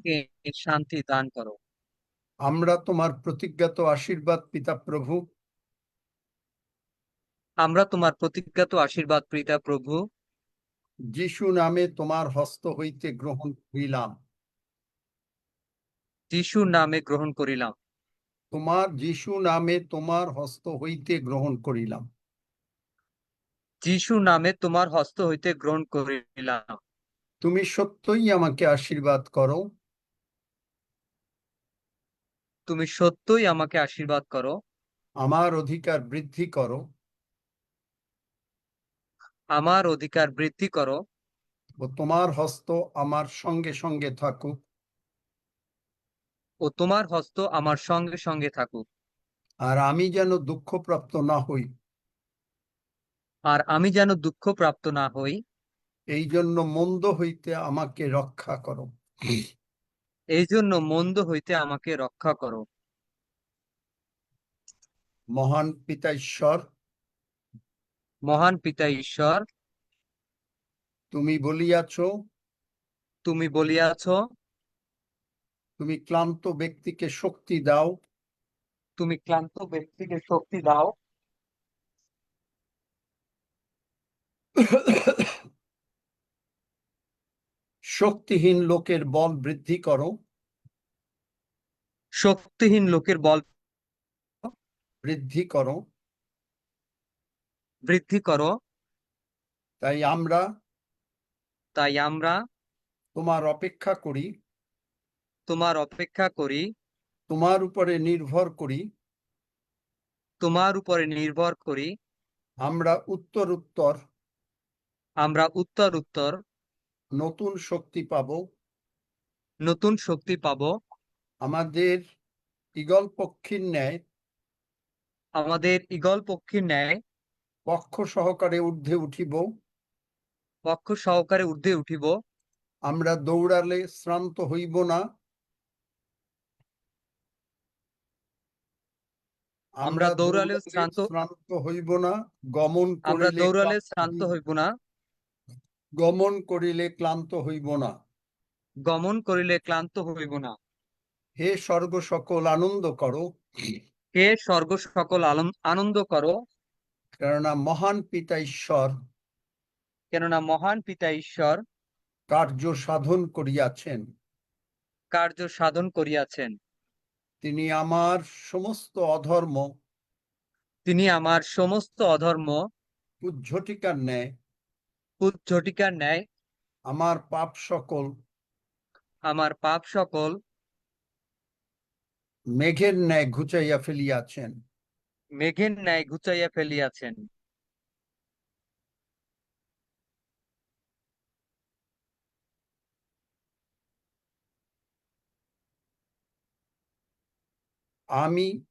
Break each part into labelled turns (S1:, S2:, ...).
S1: আমাকে শান্তি দান করো।
S2: আমরা তোমার প্রতিজ্ঞাত আশীর্বাদ পিতা প্রভু,
S1: আমরা তোমার প্রতিজ্ঞাত আশীর্বাদ পিতা প্রভু,
S2: যিশু নামে তোমার হস্ত হইতে গ্রহণ করিলাম।
S1: যিশুর নামে গ্রহণ করিলাম।
S2: যিশু নামে তোমার হস্ত হইতে গ্রহণ করিলাম।
S1: যিশুর নামে তোমার হস্ত হইতে গ্রহণ করিলাম।
S2: তুমি সত্যই আমাকে আশীর্বাদ করো।
S1: তুমি সত্যই আমাকে আশীর্বাদ করো।
S2: আমার অধিকার বৃদ্ধি করো।
S1: আমার অধিকার বৃদ্ধি করো।
S2: ও তোমার হস্ত আমার সঙ্গে সঙ্গে থাকুক।
S1: ও তোমার হস্ত আমার সঙ্গে সঙ্গে থাকুক।
S2: আর আমি যেন দুঃখপ্রাপ্ত না হই।
S1: আর আমি যেন দুঃখ প্রাপ্ত না হই।
S2: এই জন্য মন্দ হইতে আমাকে রক্ষা করো।
S1: এই জন্য মন্দ হইতে আমাকে রক্ষা করো।
S2: মহান পিতা ঈশ্বর,
S1: মহান পিতা ঈশ্বর,
S2: তুমি বলিয়াছ,
S1: তুমি বলিয়াছ,
S2: তুমি ক্লান্ত ব্যক্তিকে শক্তি দাও।
S1: তুমি ক্লান্ত ব্যক্তিকে শক্তি দাও।
S2: শক্তিহীন লোকের বল বৃদ্ধি করো।
S1: শক্তিহীন লোকের বল
S2: বৃদ্ধি করো।
S1: বৃদ্ধি করো।
S2: তাই
S1: আমরা
S2: তোমার অপেক্ষা করি,
S1: তোমার অপেক্ষা করি,
S2: তোমার উপরে নির্ভর করি।
S1: তোমার উপরে নির্ভর করি।
S2: আমরা উত্তর
S1: আমরা উত্তর উত্তর
S2: নতুন শক্তি পাব।
S1: নতুন শক্তি পাব।
S2: আমাদের ঈগল পক্ষীর ন্যায়
S1: আমাদের ঈগল পক্ষীর ন্যায়
S2: পক্ষ সহকারে ঊর্ধ্বে উঠিব।
S1: পক্ষ সহকারে ঊর্ধ্বে উঠিব।
S2: আমরা দৌড়ালে শ্রান্ত হইব না।
S1: আমরা দৌড়ালে
S2: শ্রান্ত হইব না। গমন
S1: আমরা
S2: করিলে
S1: দৌড়ালে শ্রান্ত হইব না।
S2: গমন করিলে ক্লান্ত হইব না।
S1: গমন করিলে ক্লান্ত হইব না।
S2: হে স্বর্গ সকল আনন্দ করো।
S1: হে স্বর্গ সকল আনন্দ করো।
S2: কেননা মহান পিতা ঈশ্বর
S1: কেননা মহান পিতা ঈশ্বর
S2: কার্য সাধন করিয়াছেন।
S1: কার্য সাধন করিয়াছেন।
S2: তিনি আমার সমস্ত অধর্ম
S1: তিনি আমার সমস্ত অধর্ম
S2: উজ্ঝটিকার ন্যায়,
S1: ঝটিকার ন্যায়
S2: আমার পাপ সকল
S1: আমার পাপ সকল
S2: মেঘের ন্যায় ঘুচাইয়া ফেলিয়াছেন।
S1: মেঘের ন্যায় ঘুচাইয়া ফেলিয়াছেন।
S2: আমি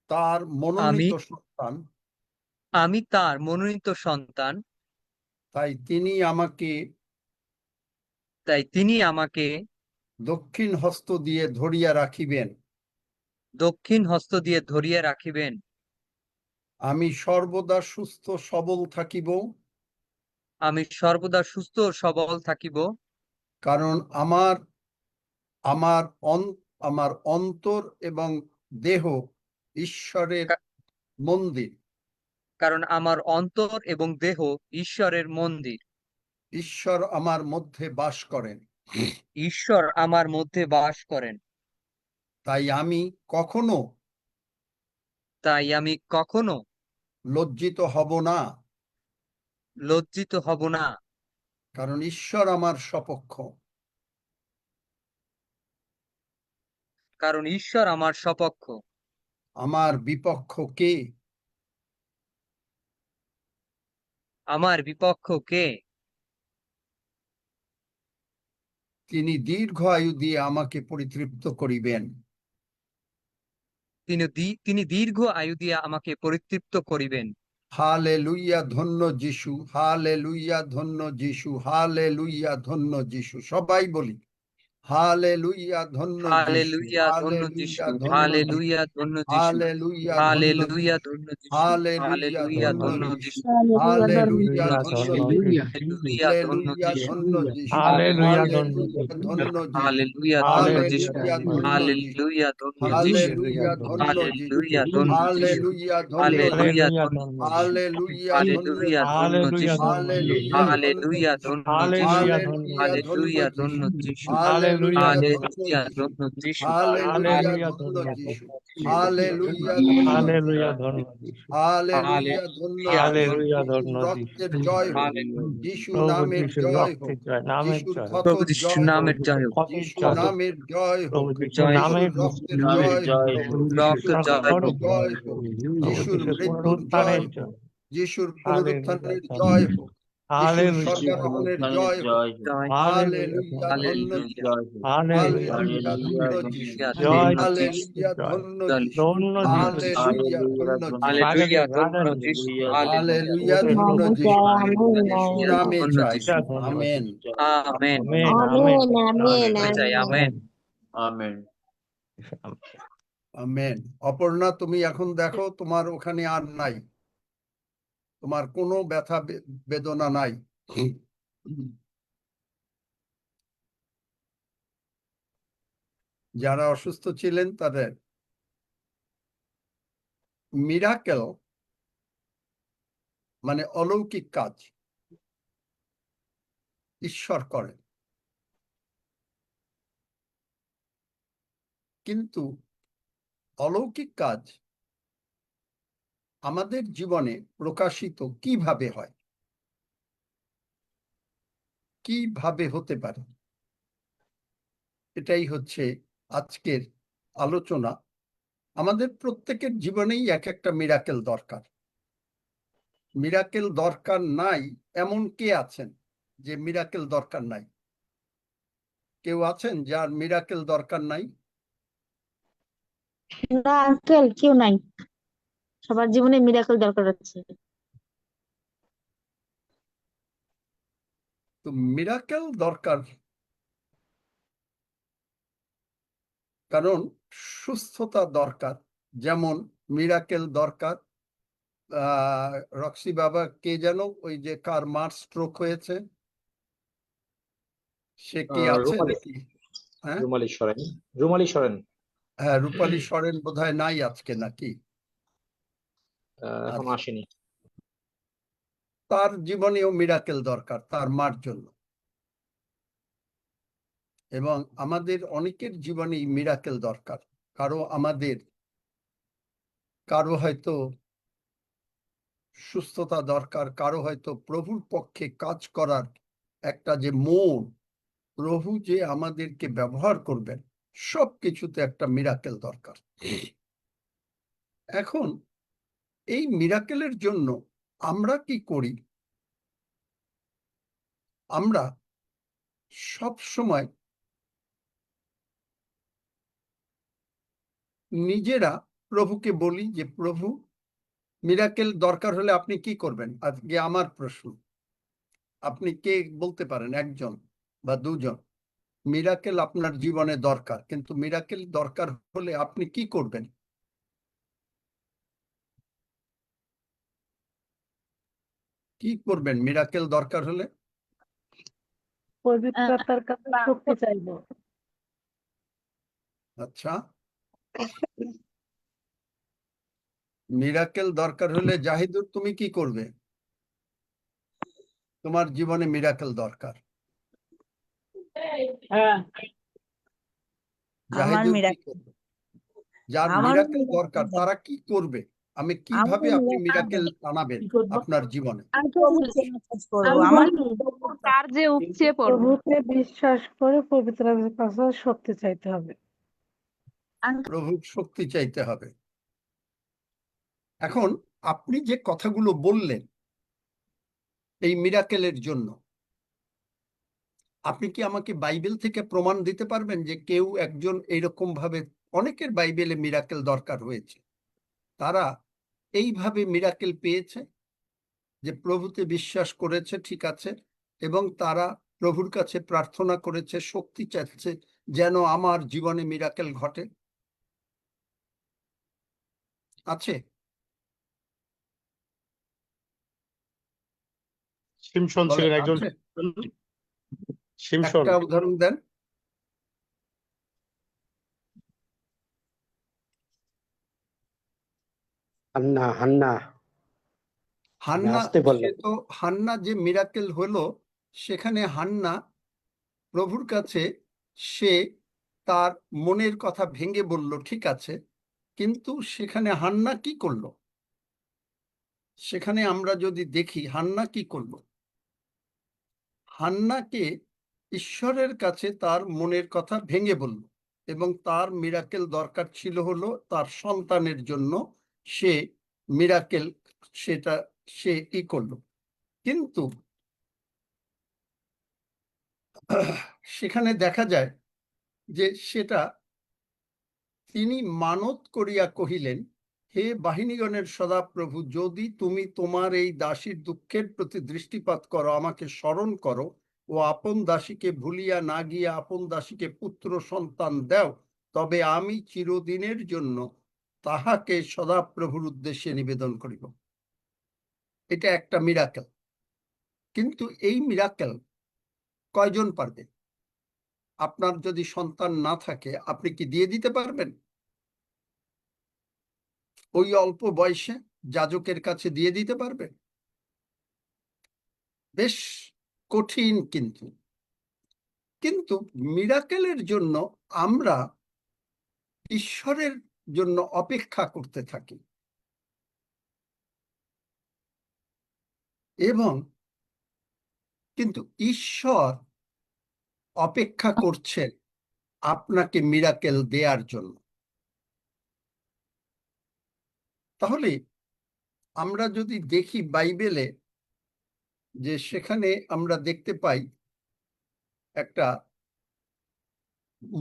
S2: তার
S1: আমি
S2: মনোনীত সন্তান।
S1: আমি তার মনোনীত সন্তান।
S2: তাই
S1: তিনি আমাকে
S2: দক্ষিণ হস্ত দিয়ে ধরিয়া রাখিবেন।
S1: দক্ষিণ হস্ত দিয়ে ধরিয়া রাখিবেন।
S2: আমি সর্বদা সুস্থ সবল থাকিব।
S1: আমি সর্বদা সুস্থ ও সবল থাকিব।
S2: কারণ আমার আমার অন্তর এবং দেহ ঈশ্বরের মন্দির।
S1: কারণ আমার অন্তর এবং দেহ ঈশ্বরের মন্দির।
S2: ঈশ্বর আমার মধ্যে বাস করেন।
S1: ঈশ্বর আমার মধ্যে বাস করেন।
S2: তাই আমি কখনো লজ্জিত হব না।
S1: লজ্জিত হব না।
S2: কারণ ঈশ্বর আমার সপক্ষ।
S1: কারণ ঈশ্বর আমার সপক্ষ।
S2: আমার বিপক্ষ কে?
S1: আমার বিপক্ষ কে?
S2: তিনি দীর্ঘ আয়ু দিয়ে আমাকে পরিতৃপ্ত করিবেন।
S1: তিনি দীর্ঘ আয়ু দিয়ে আমাকে পরিতৃপ্ত করিবেন।
S2: হালেলুইয়া, ধন্য যিশু। হালেলুইয়া, ধন্য যিশু। হালেলুইয়া, ধন্য যিশু। সবাই বলি হালেলুয়া, ধন্য যিশু,
S1: হালেলুয়া ধন্য
S2: হালেলুয়া,
S1: যিশু,
S2: ধন্য যিশু,
S1: হালেলুয়া ধন্য যিশু,
S2: হালেলুয়া, ধন্য
S1: হালেলুয়া
S2: যিশু,
S1: ধন্য যিশু,
S2: হালেলুয়া,
S1: হালেলুয়া
S2: ধন্য
S1: ধন্য
S2: যিশু,
S1: যিশু,
S2: হালেলুয়া,
S3: Hallelujah,
S2: ধন্য
S3: ধন্য
S2: যিশু,
S3: যিশু।
S1: হালেলুয়া ধন্য
S2: হালেলুয়া,
S1: যিশু,
S2: ধন্য যিশু,
S3: হালেলুয়া,
S2: হালেলুয়া,
S3: ধন্য
S1: হালেলুয়া ধন্য যিশু,
S2: হালেলুয়া, ধন্য যিশু,
S1: হালেলুয়া ধন্য যিশু,
S2: হালেলুয়া, ধন্য
S1: হালেলুয়া ধন্য
S2: যিশু,
S1: যিশু,
S3: হালেলুয়া,
S2: হালেলুয়া, ধন্য
S1: হালেলুয়া
S2: যিশু,
S1: ধন্য
S3: হালেলুয়া,
S1: যিশু,
S2: হালেলুয়া, ধন্য
S3: ধন্য
S1: হালেলুয়া
S2: যিশু,
S1: ধন্য যিশু,
S2: হালেলুয়া,
S3: হালেলুয়া,
S2: ধন্য
S3: ধন্য
S2: যিশু,
S3: যিশু।
S2: হালেলুয়া, ধন্য যিশু,
S3: হালেলুয়া, ধন্য যিশু।
S2: হালেলুয়া, ধন্য
S1: হালেলুয়া
S2: যিশু,
S3: হালেলুয়া, ধন্য
S2: যিশুর
S3: যিশু।
S2: রক্তের জয় হোক,
S1: হালেলুয়া।
S2: যিশু
S3: প্রভু
S2: নামের
S3: যিশুর
S2: জয়
S3: রক্তের
S2: হোক,
S3: জয়, নামের
S2: যিশুর
S3: জয় হোক।
S1: প্রভু
S2: ক্ষতর
S1: যিশুর
S2: জয় হোক,
S1: নামের জয় হোক,
S3: কত
S2: যিশু
S3: জয় হোক।
S2: নামের জয় হোক,
S3: প্রভু যিশুর
S1: জয় হোক,
S2: যিশুর
S3: নামের
S2: রক্তের
S3: জয়,
S2: জয় হোক,
S3: প্রভু যিশুর
S1: রক্ত
S2: যিশুর
S1: জয়
S3: রক্তর
S2: মৃত্যুর
S1: হোক,
S3: জয়,
S2: জয় হোক,
S3: প্রভু
S2: যিশুর
S3: যিশুর
S2: মৃত্যুর
S3: পুনরুত্থানের
S2: জয় হোক,
S3: জয়।
S2: যিশুর
S3: হালেলুয়া,
S2: পুনরুত্থানের
S3: ধন্য
S2: জয়
S3: যিশু।
S2: হোক, যিশুর
S3: হালেলুয়া,
S2: স্বর্গারোহণের জয় হোক।
S1: জয়,
S3: হালেলুয়া,
S2: হালেলুয়া,
S3: ধন্য
S2: ধন্য
S3: যিশু।
S1: হালেলুয়া,
S2: যিশু,
S3: হালেলুয়া,
S2: হালেলুয়া, ধন্য যিশু,
S1: হালেলুয়া
S3: জয়
S1: ধন্য
S3: হোক,
S1: যিশু,
S2: হালেলুয়া,
S3: জয় হোক।
S2: ধন্য যিশু,
S3: ধন্য যিশু,
S2: হালেলুয়া, ধন্য যিশু,
S1: হালেলুয়া ধন্য
S3: রাজাদের
S1: যিশু,
S3: রাজা।
S2: হালেলুয়া,
S3: ওরে
S2: ধন্য
S3: প্রভু
S2: যিশু, যিশু
S1: হালেলুয়া
S2: নামে
S1: ধন্য
S2: চাই,
S1: যিশু,
S3: ধন্য
S2: আমেন,
S3: যিশু।
S1: আমেন,
S3: আমেন, আমেন,
S1: আমি
S3: আমেন,
S1: চাই, আমেন।
S3: আমেন।
S2: আমেন। অপর্ণা, তুমি এখন দেখো তোমার ওখানে আর নাই, তোমার কোনো ব্যথা বেদনা নাই। যারা অসুস্থ ছিলেন তাদের মিরাকেল মানে অলৌকিক কাজ ঈশ্বর করেন, কিন্তু অলৌকিক কাজ আমাদের জীবনে প্রকাশিত কিভাবে হয়, কিভাবে হতে পারে, এটাই হচ্ছে আজকের আলোচনা। আমাদের প্রত্যেকের জীবনেই এক একটা মিরাকেল দরকার। মিরাকেল দরকার নাই এমন কে আছেন যে মিরাকেল দরকার নাই? কেউ আছেন যার মিরাকেল দরকার নাই?
S4: না আঙ্কেল, কেউ নাই। সবার জীবনে মিরাকেল দরকার আছে।
S2: তো মিরাকেল দরকার, কারণ সুস্থতা দরকার, যেমন মিরাকেল দরকার। রক্সি বাবা কে যেন, ওই যে কার মার স্ট্রোক হয়েছে, সে কি আছে
S5: রুমালি
S2: নাকি? হ্যাঁ,
S5: রুমালি সরেন, রুমালি সরেন।
S2: হ্যাঁ, রূপালী সরেন বোধহয় নাই আজকে নাকি?
S5: এখন
S2: আচ্ছা,
S5: আসেনি।
S2: তার জীবনেও মিরাকেল দরকার তার মার জন্য, এবং আমাদের অনেকের জীবনেই মিরাকেল দরকার। কারো হয়তো সুস্থতা দরকার, কারো হয়তো প্রভুর পক্ষে কাজ করার একটা যে মন, প্রভু যে আমাদেরকে ব্যবহার করবেন, সবকিছুতে একটা মিরাকেল দরকার। এখন এই মিরাকেলের জন্য আমরা কি করি? আমরা সব সময় নিজেরা প্রভুকে বলি যে প্রভু, মিরাকেল দরকার হলে আপনি কি করবেন? আজকে আমার প্রশ্ন, আপনি কে বলতে পারেন, একজন বা দুজন মিরাকেল আপনার জীবনে দরকার, কিন্তু মিরাকেল দরকার হলে আপনি কি করবেন? কি করবেন মিরাকেল দরকার হলে?
S4: পবিত্রতার কাছে শক্তি চাইবো।
S2: আচ্ছা, মিরাকেল দরকার হলে জাহিদুর তুমি কি করবে? তোমার জীবনে মিরাকেল দরকার, জাহিদুর কি করবে? যার
S4: আমার
S2: মিরাকেল দরকার তারা কি করবে? আমি কিভাবে আপনি মিরাকেল আনাবেন আপনার জীবনে?
S6: তার যে উপচে পড়বে।
S4: প্রভুকে বিশ্বাস করে পবিত্রতার কাছে শক্তি চাইতে হবে।
S2: প্রভুর শক্তি চাইতে হবে। এখন আপনি যে কথাগুলো বললেন এই মিরাকেলের জন্য, আপনি কি আমাকে বাইবেল থেকে প্রমাণ দিতে পারবেন যে কেউ একজন এইরকম ভাবে, অনেকের বাইবেলে মিরাকেল দরকার হয়েছে, তারা এইভাবে মিরাকেল পেয়েছে যে প্রভুতে বিশ্বাস করেছে, ঠিক আছে, এবং তারা প্রভুর কাছে প্রার্থনা করেছে, শক্তি চাইছে, যেন আমার জীবনে মিরাকেল ঘটে? আছে?
S7: সিমশন
S2: বলেন,
S7: ছিলেন একজন।
S2: আছে?
S7: সিমশন।
S2: একটা উদাহরণ দেন।
S5: হান্না হান্না
S2: হান্না,
S5: আসতে
S2: সে
S5: বললেন।
S2: তো হান্না যে মিরাকেল হলো, সেখানে হান্না প্রভুর কাছে সে তার মনের কথা ভেঙে বলল, ঠিক আছে, কিন্তু সেখানে হান্না কি করলো? সেখানে আমরা যদি দেখি হান্না কি করলো, হান্নাকে ঈশ্বরের কাছে তার মনের কথা ভেঙে বলল, এবং তার মিরাকেল দরকার ছিল হলো তার সন্তানের জন্য। সে মিরাকেল, সেটা সে কি করলো, কিন্তু সেখানে দেখা যায় যে সেটা তিনি মানত করিয়া কহিলেন, হে বাহিনীগণের সদাপ্রভু, যদি তুমি তোমার এই দাসীর দুঃখের প্রতি দৃষ্টিপাত করো, আমাকে স্মরণ করো, ও আপন দাসীকে ভুলিয়া না গিয়া আপন দাসীকে পুত্র সন্তান দাও, তবে আমি চিরদিনের জন্য তাহাকে সদাপ্রভুর উদ্দেশ্যে নিবেদন করিব। এটা একটা মিরাকেল, কিন্তু এই মিরাকেল কয়জন পারবে? আপনার যদি সন্তান না থাকে, আপনি কি দিয়ে দিতে পারবেন? ওই অল্প বয়সে যাজকের কাছে দিয়ে দিতে পারবেন? বেশ কঠিন। কিন্তু কিন্তু মিরাকেলের জন্য আমরা ঈশ্বরের জন্য অপেক্ষা করতে থাকি, এবং কিন্তু ঈশ্বর অপেক্ষা করছেন আপনাকে মিরাকেল দেওয়ার জন্য। তাহলে আমরা যদি দেখি বাইবেলে, যে সেখানে আমরা দেখতে পাই একটা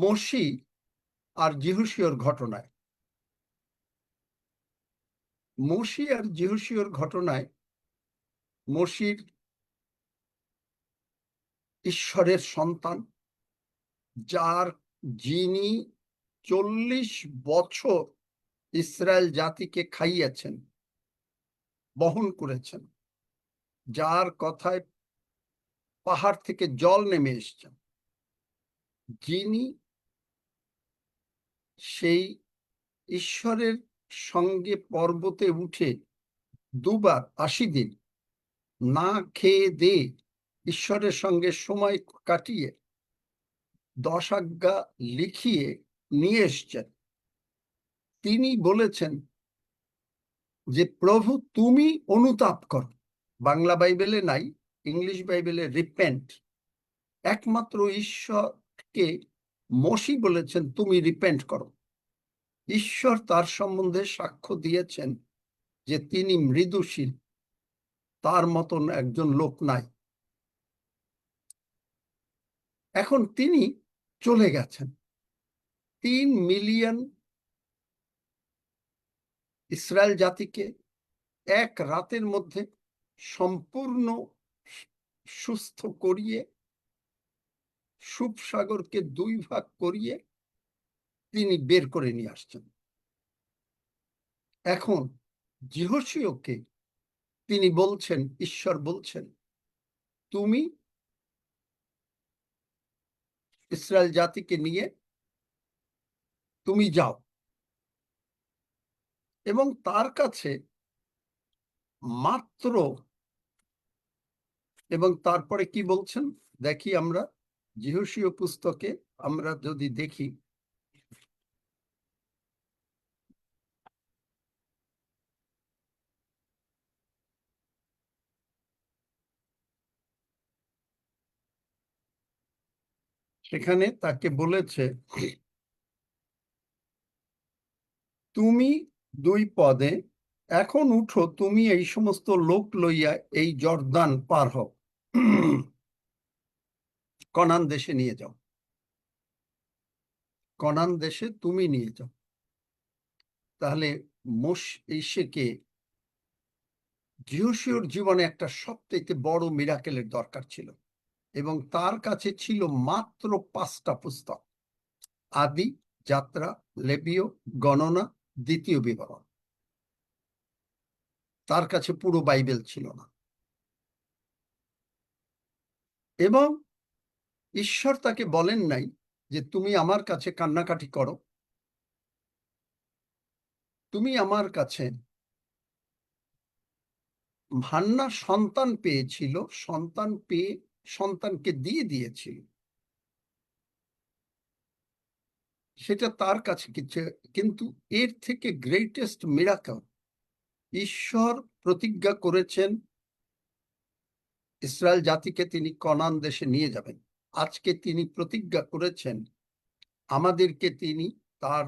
S2: মোশি আর যিহোশীয়র ঘটনায়, মোশি আর যিহোশীয়র ঘটনায় মোশির ঈশ্বরের সন্তান, যিনি 40 বছর ইসরায়েল জাতিকে খাইয়েছেন, বহন করেছেন, যার কথায় পাহাড় থেকে জল নেমে এসছেন, যিনি সেই ঈশ্বরের সঙ্গে পর্বতে উঠে দুবার 80 দিন না খেয়ে দে ঈশ্বরের সঙ্গে সময় কাটিয়ে 10 আজ্ঞা লিখিয়ে নিয়ে এসছেন, তিনি বলেছেন যে প্রভু তুমি অনুতাপ করো। বাংলা বাইবেলে নাই, ইংলিশ বাইবেলে রিপেন্ট। একমাত্র ঈশ্বরকে মোশি বলেছেন তুমি রিপেন্ট করো। ঈশ্বর তার সম্বন্ধে সাক্ষ্য দিয়েছেন যে তিনি মৃদুশীল, তার মতন একজন লোক নাই। এখন তিনি চলে গেছেন, 3 মিলিয়ন ইসরায়েল জাতিকে এক রাতের মধ্যে সম্পূর্ণ সুস্থ করিয়ে, সুপ সাগরকে 2 ভাগ করিয়ে তিনি বের করে নিয়ে আসছেন। এখন যিহোশীয়কে তিনি বলছেন, ঈশ্বর বলছেন, তুমি ইসরায়েল জাতিকে নিয়ে তুমি যাও, এবং তার কাছে মাত্র, এবং তারপরে কি বলছেন দেখি আমরা, যিহোশীয় পুস্তকে আমরা যদি দেখি, সেখানে তাকে বলেছে, তুমি 2 পদে, এখন উঠো, তুমি এই সমস্ত লোক লইয়া এই জর্দান পার হও, কনান দেশে নিয়ে যাও, কনান দেশে তুমি নিয়ে যাও। তাহলে মোশেকে যিহোশীয়র জীবনে একটা সবথেকে বড় মিরাকেলের দরকার ছিল, এবং তার কাছে ছিল মাত্র 5টা পুস্তক। আদি, যাত্রা, লেবীয়, গণনা, দ্বিতীয় বিবরণ। তার কাছে পুরো বাইবেল ছিল না। এবং ঈশ্বর তাকে বলেন নাই যে তুমি আমার কাছে কান্নাকাটি করো, তুমি আমার কাছে, হান্না সন্তান পেয়েছিল, সন্তান পেয়ে সন্তানকে দিয়ে দিয়েছিল, সেটা তার কাছে কিছু। কিন্তু এর থেকে গ্রেটেস্ট মিরাকল, ঈশ্বর প্রতিজ্ঞা করেছেন ইসরায়েল জাতিকে তিনি কনান দেশে নিয়ে যাবেন। আজকে তিনি প্রতিজ্ঞা করেছেন আমাদেরকে তিনি তার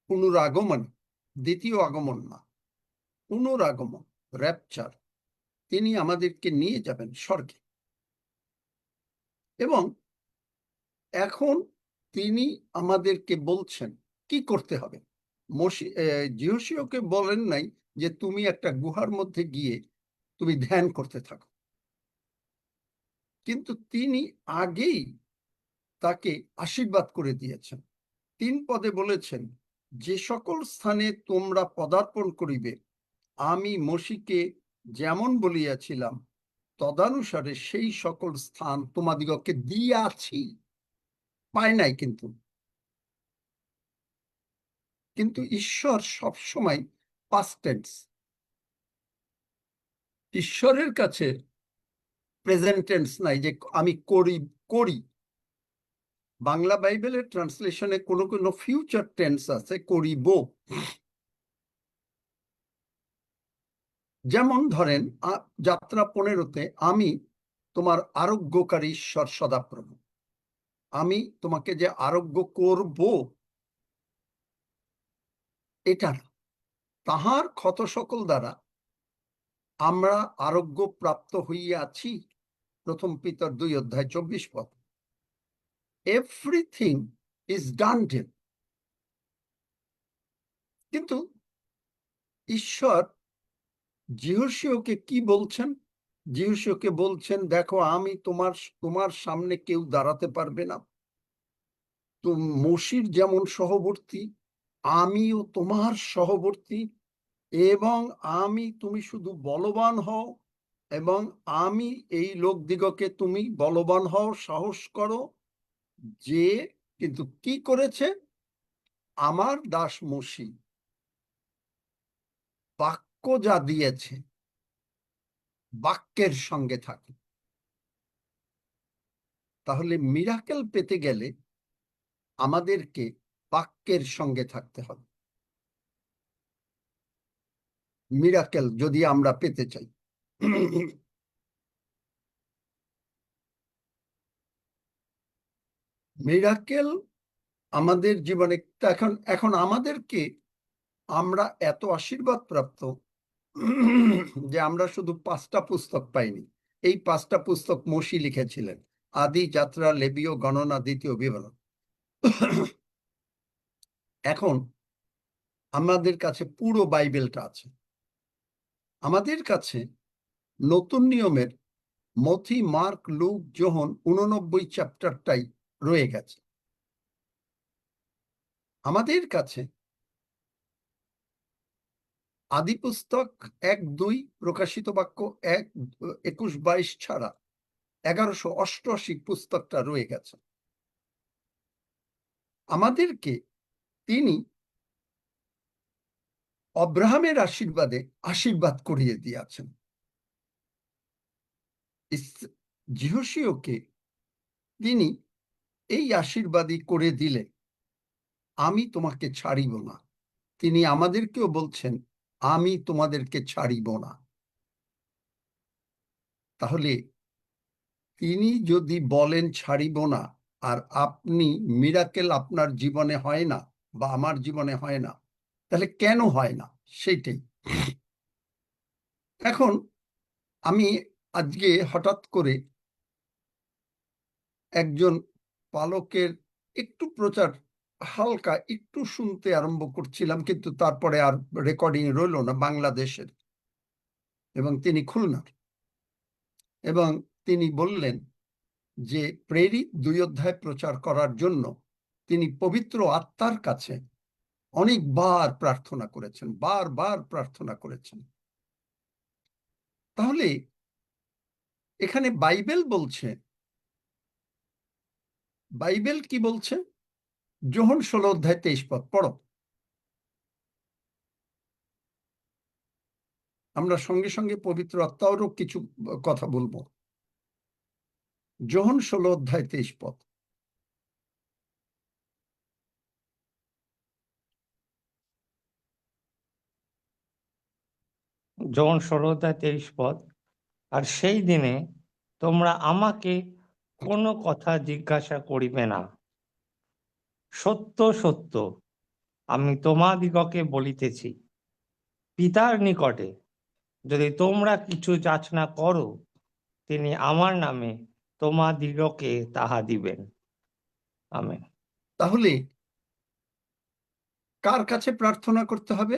S2: পুনরাগমন, দ্বিতীয় আগমন না, পুনরাগমন, র্যাপচার, তিনি আমাদেরকে নিয়ে যাবেন স্বর্গে। এবং এখন তিনি আমাদেরকে বলছেন কি করতে হবে। যিহোশীয়কে বলেন নাই যে তুমি একটা গুহার মধ্যে গিয়ে তুমি ধ্যান করতে থাকো, কিন্তু তিনি আগেই তাকে আশীর্বাদ করে দিয়েছেন। 3 পদে বলেছেন, যে সকল স্থানে তোমরা পদার্পণ করিবে আমি মসিকে যেমন বলিয়াছিলাম তদানুসারে সেই সকল স্থান তোমাদিগকে দিয়াছি। পায় নাই কিন্তু ঈশ্বর সবসময় পাস্ট টেন্স। ঈশ্বরের কাছে প্রেজেন্ট টেন্স নাই যে আমি করি। বাংলা বাইবেলের ট্রান্সলেশনে কোনো কোনো ফিউচার টেন্স আছে, করিব। যেমন ধরেন যাত্রা 15-তে, আমি তোমার আরোগ্যকারী ঈশ্বর সদাপ্রভু, আমি তোমাকে যে আরোগ্য করব এটা না, তাহার ক্ষত সকল দ্বারা আমরা আরোগ্য প্রাপ্ত হইয়াছি। 1 পিতর 2:24 পদ। Everything is done deal. কিন্তু ঈশ্বর যিহোশীয়কে কি বলছেন? যিহোশীয়কে বলছেন, দেখো আমি তোমার সামনে কেউ দাঁড়াতে পারবে না। তো মসির যেমন সহবর্তী, আমিও তোমার সহবর্তী, এবং তুমি শুধু বলবান হও, এবং আমি এই লোকদিগকে তুমি বলবান হও, সাহস করো। যে কিন্তু কি করেছে আমার দাস মসি? বাক্য যা দিয়েছে, বাক্যের সঙ্গে থাকে। তাহলে মিরাকেল পেতে গেলে আমাদেরকে বাক্যের সঙ্গে থাকতে হবে, মিরাকেল যদি আমরা পেতে চাই। মিরাকেল আমাদের জীবনে এখন আমাদেরকে, আমরা এত আশীর্বাদ প্রাপ্ত যে আমরা শুধু 5টা পুস্তক পাইনি। এই 5টা পুস্তক মসি লিখেছিলেন, আদি, যাত্রা, লেবীয়, গণনা, দ্বিতীয় বিবরণ। এখন আমাদের কাছে পুরো বাইবেলটা আছে। আমাদের কাছে নতুন নিয়মের মথি, মার্ক, লুক, যোহন 89 চ্যাপ্টারটাই রয়ে গেছে। আমাদের কাছে আদি পুস্তক 1-2, প্রকাশিত বাক্য 1-21-22 ছাড়া 1188 পুস্তকটা রয়ে গেছে। আমাদেরকে তিনি অব্রাহামের আশীর্বাদে আশীর্বাদ করিয়ে দিয়েছেন। যিহোশীয়কে তিনি এই আশীর্বাদই করে দিলে, আমি তোমাকে ছাড়িব না। তিনি আমাদেরকেও বলছেন, আমি তোমাদেরকে ছাড়িব না। তাহলে তিনি যদি বলেন ছাড়িব না, আর আপনি মিরাকেল আপনার জীবনে হয় না বা আমার জীবনে হয় না, তাহলে কেন হয় না সেইটাই। এখন আমি আজকে হঠাৎ করে একজন পালকের একটু প্রচার হালকা একটু শুনতে আরম্ভ করছিলাম, কিন্তু তারপরে আর রেকর্ডিং রইল না, বাংলাদেশের, এবং তিনি খুলনার। এবং তিনি বললেন যে প্রেরিত 2 অধ্যায় প্রচার করার জন্য তিনি পবিত্র আত্মার কাছে অনেকবার প্রার্থনা করেছেন, বারবার প্রার্থনা করেছেন। তাহলে এখানে বাইবেল বলছে, বাইবেল কি বলছে? যোহন 16:23 পড়ো। আমরা সঙ্গে সঙ্গে পবিত্র আত্মারও কিছু কথা বলবো। যোহন 16:23।
S7: যোহন 16:23। আর সেই দিনে তোমরা আমাকে কোনো কথা জিজ্ঞাসা করিবে না। সত্য সত্য আমি তোমাদিগকে বলিতেছি, পিতার নিকটে যদি তোমরা কিছু যাচনা করো, তিনি আমার নামে তোমাদিগকে তাহা দিবেন। আমেন।
S2: তাহলে কার কাছে প্রার্থনা করতে হবে?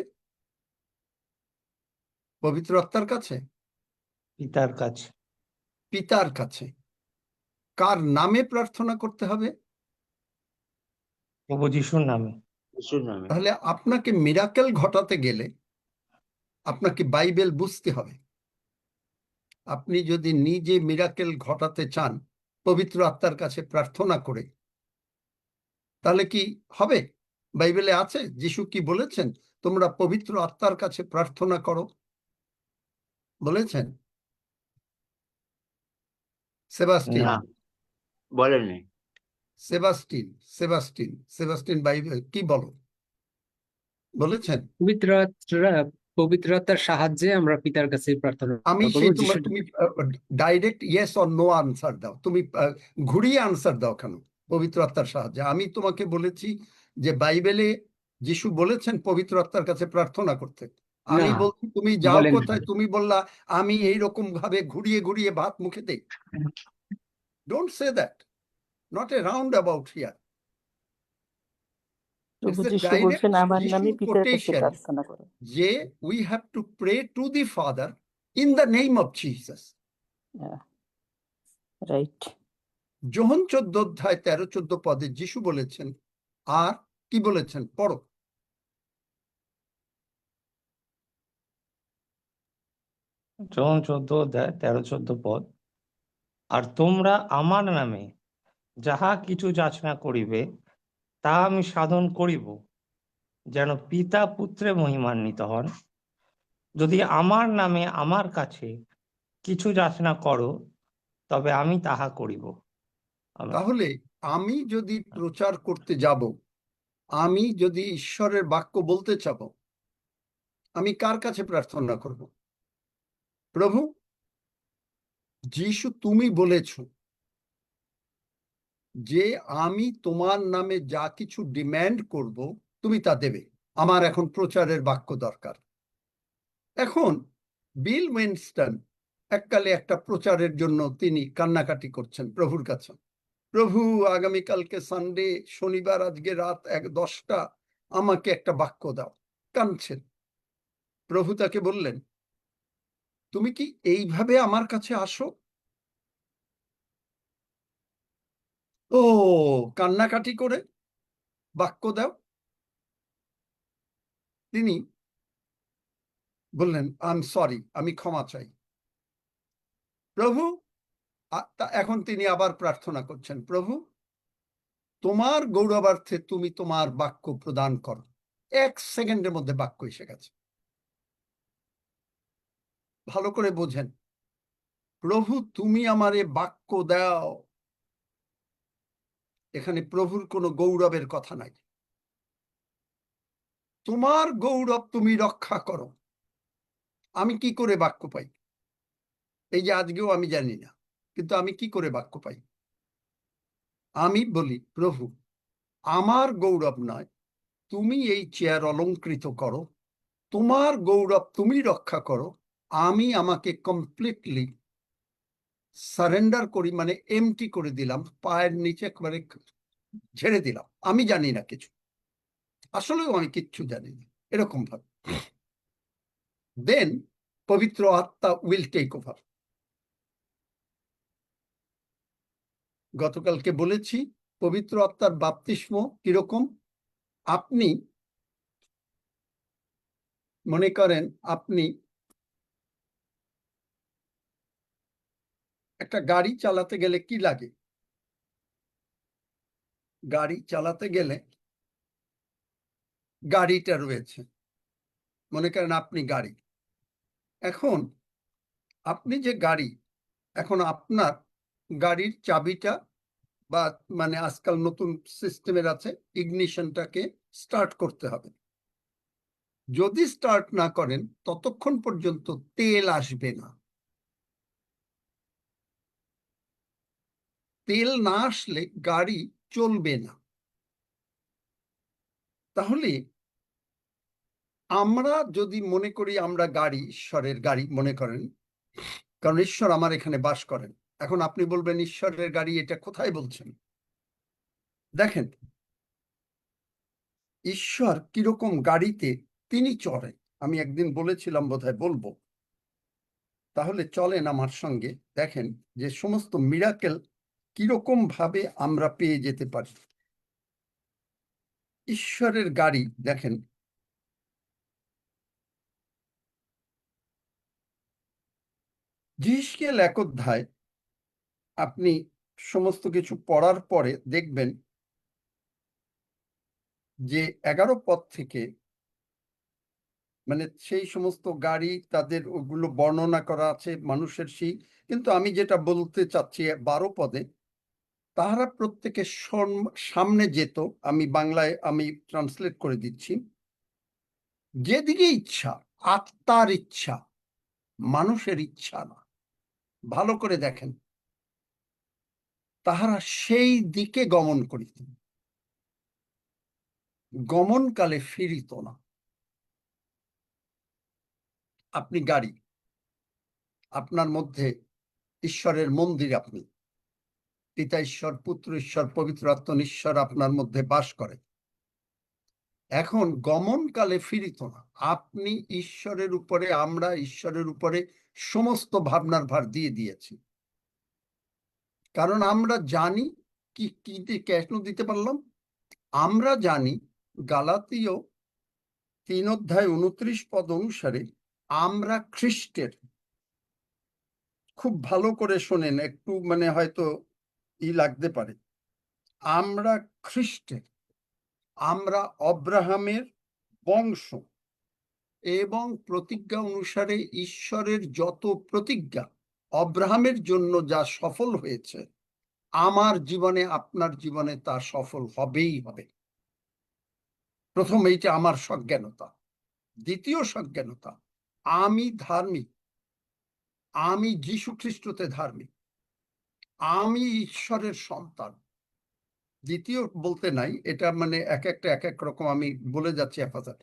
S2: পবিত্র আত্মার কাছে,
S7: পিতার কাছে।
S2: পিতার কাছে। কার নামে প্রার্থনা করতে হবে?
S7: প্রভু যিশুর নামে।
S3: যিশুর নামে।
S2: তাহলে আপনাকে মিরাকেল ঘটাতে গেলে আপনাকে বাইবেল বুঝতে হবে। আপনি যদি নিজে মিরাকেল ঘটাতে চান পবিত্র আত্মার কাছে প্রার্থনা করে, তাহলে কি হবে? বাইবেলে আছে যিশু কি বলেছেন? তোমরা পবিত্র আত্মার কাছে প্রার্থনা করো, বলেছেন? সেবাস্টিন,
S3: না, বলেননি।
S2: সেবাস্টিন, সেবাস্টিন, সেবাস্টিন বাইবেল কি বলো? বলেছেন?
S8: পবিত্র আত্মার সাহায্যে আমরা পিতার কাছে প্রার্থনা
S2: আমি
S8: করবো।
S2: সেই তুমি direct yes or no answer দাও, তুমি ঘুরিয়ে আনসার দাও কেন? পবিত্র আত্মার সাহায্যে। আমি তোমাকে বলেছি যে বাইবেলে যিশু বলেছেন পবিত্র আত্মার কাছে প্রার্থনা করতে। আমি
S8: না,
S2: বলছি তুমি যাও
S8: বলেননি।
S2: কোথায়? তুমি বললা আমি এইরকম ভাবে ঘুরিয়ে ঘুরিয়ে ভাত মুখে দেই। Don't say that, not a round about here.
S9: প্রভু
S2: It's a
S9: যিশু
S2: direct
S9: বলছেন আমার নামে
S2: Jishu
S9: পিতার কাছে
S2: quotation
S9: প্রার্থনা করো।
S2: যে we have to pray to the Father in the name of Jesus.
S9: Right.
S2: যোহন 14:13-14 যিশু বলেছেন, আর কি বলেছেন? পড়ো।
S7: যোহন 14:13-14। আর তোমরা আমার নামে যাহা কিছু যাচনা করিবে, তাহা আমি সাধন করিব, যেন পিতা পুত্রে মহিমান্বিত হন। যদি আমার নামে আমার কাছে কিছু যাচনা করো, তবে আমি তাহা করিব। আমেন।
S2: তাহলে আমি যদি প্রচার করতে যাব, আমি যদি ঈশ্বরের বাক্য বলতে চাবো, আমি কার কাছে প্রার্থনা করব? প্রভু যিশু তুমি বলেছ যে আমি তোমার নামে যা কিছু ডিম্যান্ড করব তুমি তা দেবে। আমার এখন প্রচারের বাক্য দরকার। এখন বিল উইনস্টন এককালে একটা প্রচারের জন্য তিনি কান্নাকাটি করছেন প্রভুর কাছে। প্রভু আগামীকালকে সানডে, শনিবার, আজকে রাত 10টা আমাকে একটা বাক্য দাও। কাঁদছেন। প্রভু তাকে বললেন, তুমি কি এইভাবে আমার কাছে আসো? ও কান্নাকাটি করে বাক্য দাও? তিনি বললেন, আই এম সরি, আমি ক্ষমা চাই। প্রভু এখন তিনি আবার প্রার্থনা করছেন, প্রভু তোমার গৌরবার্থে তুমি তোমার বাক্য প্রদান করো। 1 সেকেন্ডের মধ্যে বাক্য এসে গেছে। ভালো করে বোঝেন, প্রভু তুমি আমারে বাক্য দাও। এখানে প্রভুর কোনো গৌরবের কথা নাই। তোমার গৌরব তুমি রক্ষা করো। আমি কি করে বাক্য পাই? এই যে আজকেও আমি জানি না, কিন্তু আমি কি করে বাক্য পাই? আমি বলি, প্রভু আমার গৌরব নয়, তুমি এই চেয়ার অলংকৃত করো, তোমার গৌরব তুমি রক্ষা করো। আমি আমাকে কমপ্লিটলি সারেন্ডার করি, মানে এমটি করে দিলাম, পায়ের নিচে একবারে ঝেড়ে দিলাম। আমি জানি না কিছু, আসলেও আমি কিচ্ছু জানি না, এরকম ভাবে। দেন পবিত্র আত্মা উইল টেক ওভার। গতকালকে বলেছি পবিত্র আত্মার বাপ্তিস্ম কিরকম? আপনি মনে করেন আপনি একটা গাড়ি চালাতে গেলে কি লাগে? গাড়ি চালাতে গেলে গাড়িটা রয়েছে, মনে করেন আপনি গাড়ি। এখন আপনি যে গাড়ি, এখন আপনার গাড়ির চাবিটা বা মানে আজকাল নতুন সিস্টেমের আছে, ইগনিশনটাকে স্টার্ট করতে হবে। যদি স্টার্ট না করেন ততক্ষণ পর্যন্ত তেল আসবে না। তেল না আসলে গাড়ি চলবে না। তাহলে আমরা যদি মনে করি আমরা গাড়ি, ঈশ্বরের গাড়ি মনে করেন, কারণ ঈশ্বর আমার এখানে বাস করেন। এখন আপনি বলবেন ঈশ্বরের গাড়ি, এটা কোথায় বলছেন? দেখেন ঈশ্বর কিরকম গাড়িতে তিনি চড়েন, আমি একদিন বলেছিলাম, বোধহয় বলবো। তাহলে চলেন আমার সঙ্গে, দেখেন যে সমস্ত মিরাকেল কিরকম ভাবে আমরা পেয়ে যেতে পারি। ঈশ্বরের গাড়ি দেখেন, যিশকেল 1 অধ্যায় আপনি সমস্ত কিছু পড়ার পরে দেখবেন যে 11 পদ থেকে মানে সেই সমস্ত গাড়ি, তাদের ওগুলো বর্ণনা করা আছে মানুষের সেই। কিন্তু আমি যেটা বলতে চাচ্ছি 12 পদে, তাহারা প্রত্যেকে সামনে যেত, আমি বাংলায় আমি ট্রান্সলেট করে দিচ্ছি, যেদিকে ইচ্ছা, আত্মার ইচ্ছা, মানুষের ইচ্ছা না। ভালো করে দেখেন, তাহারা সেই দিকে গমন করিত, গমনকালে ফিরিত না। আপনি গাড়ি, আপনার মধ্যে ঈশ্বরের মন্দির, আপনি পিতা ঈশ্বর, পুত্র ঈশ্বর, পবিত্র আত্মা ঈশ্বর আপনার মধ্যে বাস করে। এখন গমনকালে ফিরিত না। আপনি ঈশ্বরের উপরে, আমরা ঈশ্বরের উপরে সমস্ত ভাবনার ভার দিয়ে দিয়েছি। কারণ আমরা জানি কি কেন দিতে পারলাম? আমরা জানি গালাতীয় 3 অধ্যায় 29 পদ অনুসারে আমরা খ্রিস্টের। খুব ভালো করে শোনেন, একটু মানে হয়তো লাগতে পারে। আমরা খ্রিস্টের, আমরা অব্রাহামের বংশ, এবং প্রতিজ্ঞা অনুসারে ঈশ্বরের যত প্রতিজ্ঞা অব্রাহামের জন্য যা সফল হয়েছে, আমার জীবনে আপনার জীবনে তা সফল হবেই হবে। প্রথম এইটা আমার সজ্ঞানতা। দ্বিতীয় সজ্ঞানতা, আমি ধার্মিক, আমি যীশু খ্রিস্টতে ধার্মিক, আমি ঈশ্বরের সন্তান। দ্বিতীয় বলতে নাই, এটা মানে এক একটা এক এক রকম, আমি বলে যাচ্ছি হেফাজত।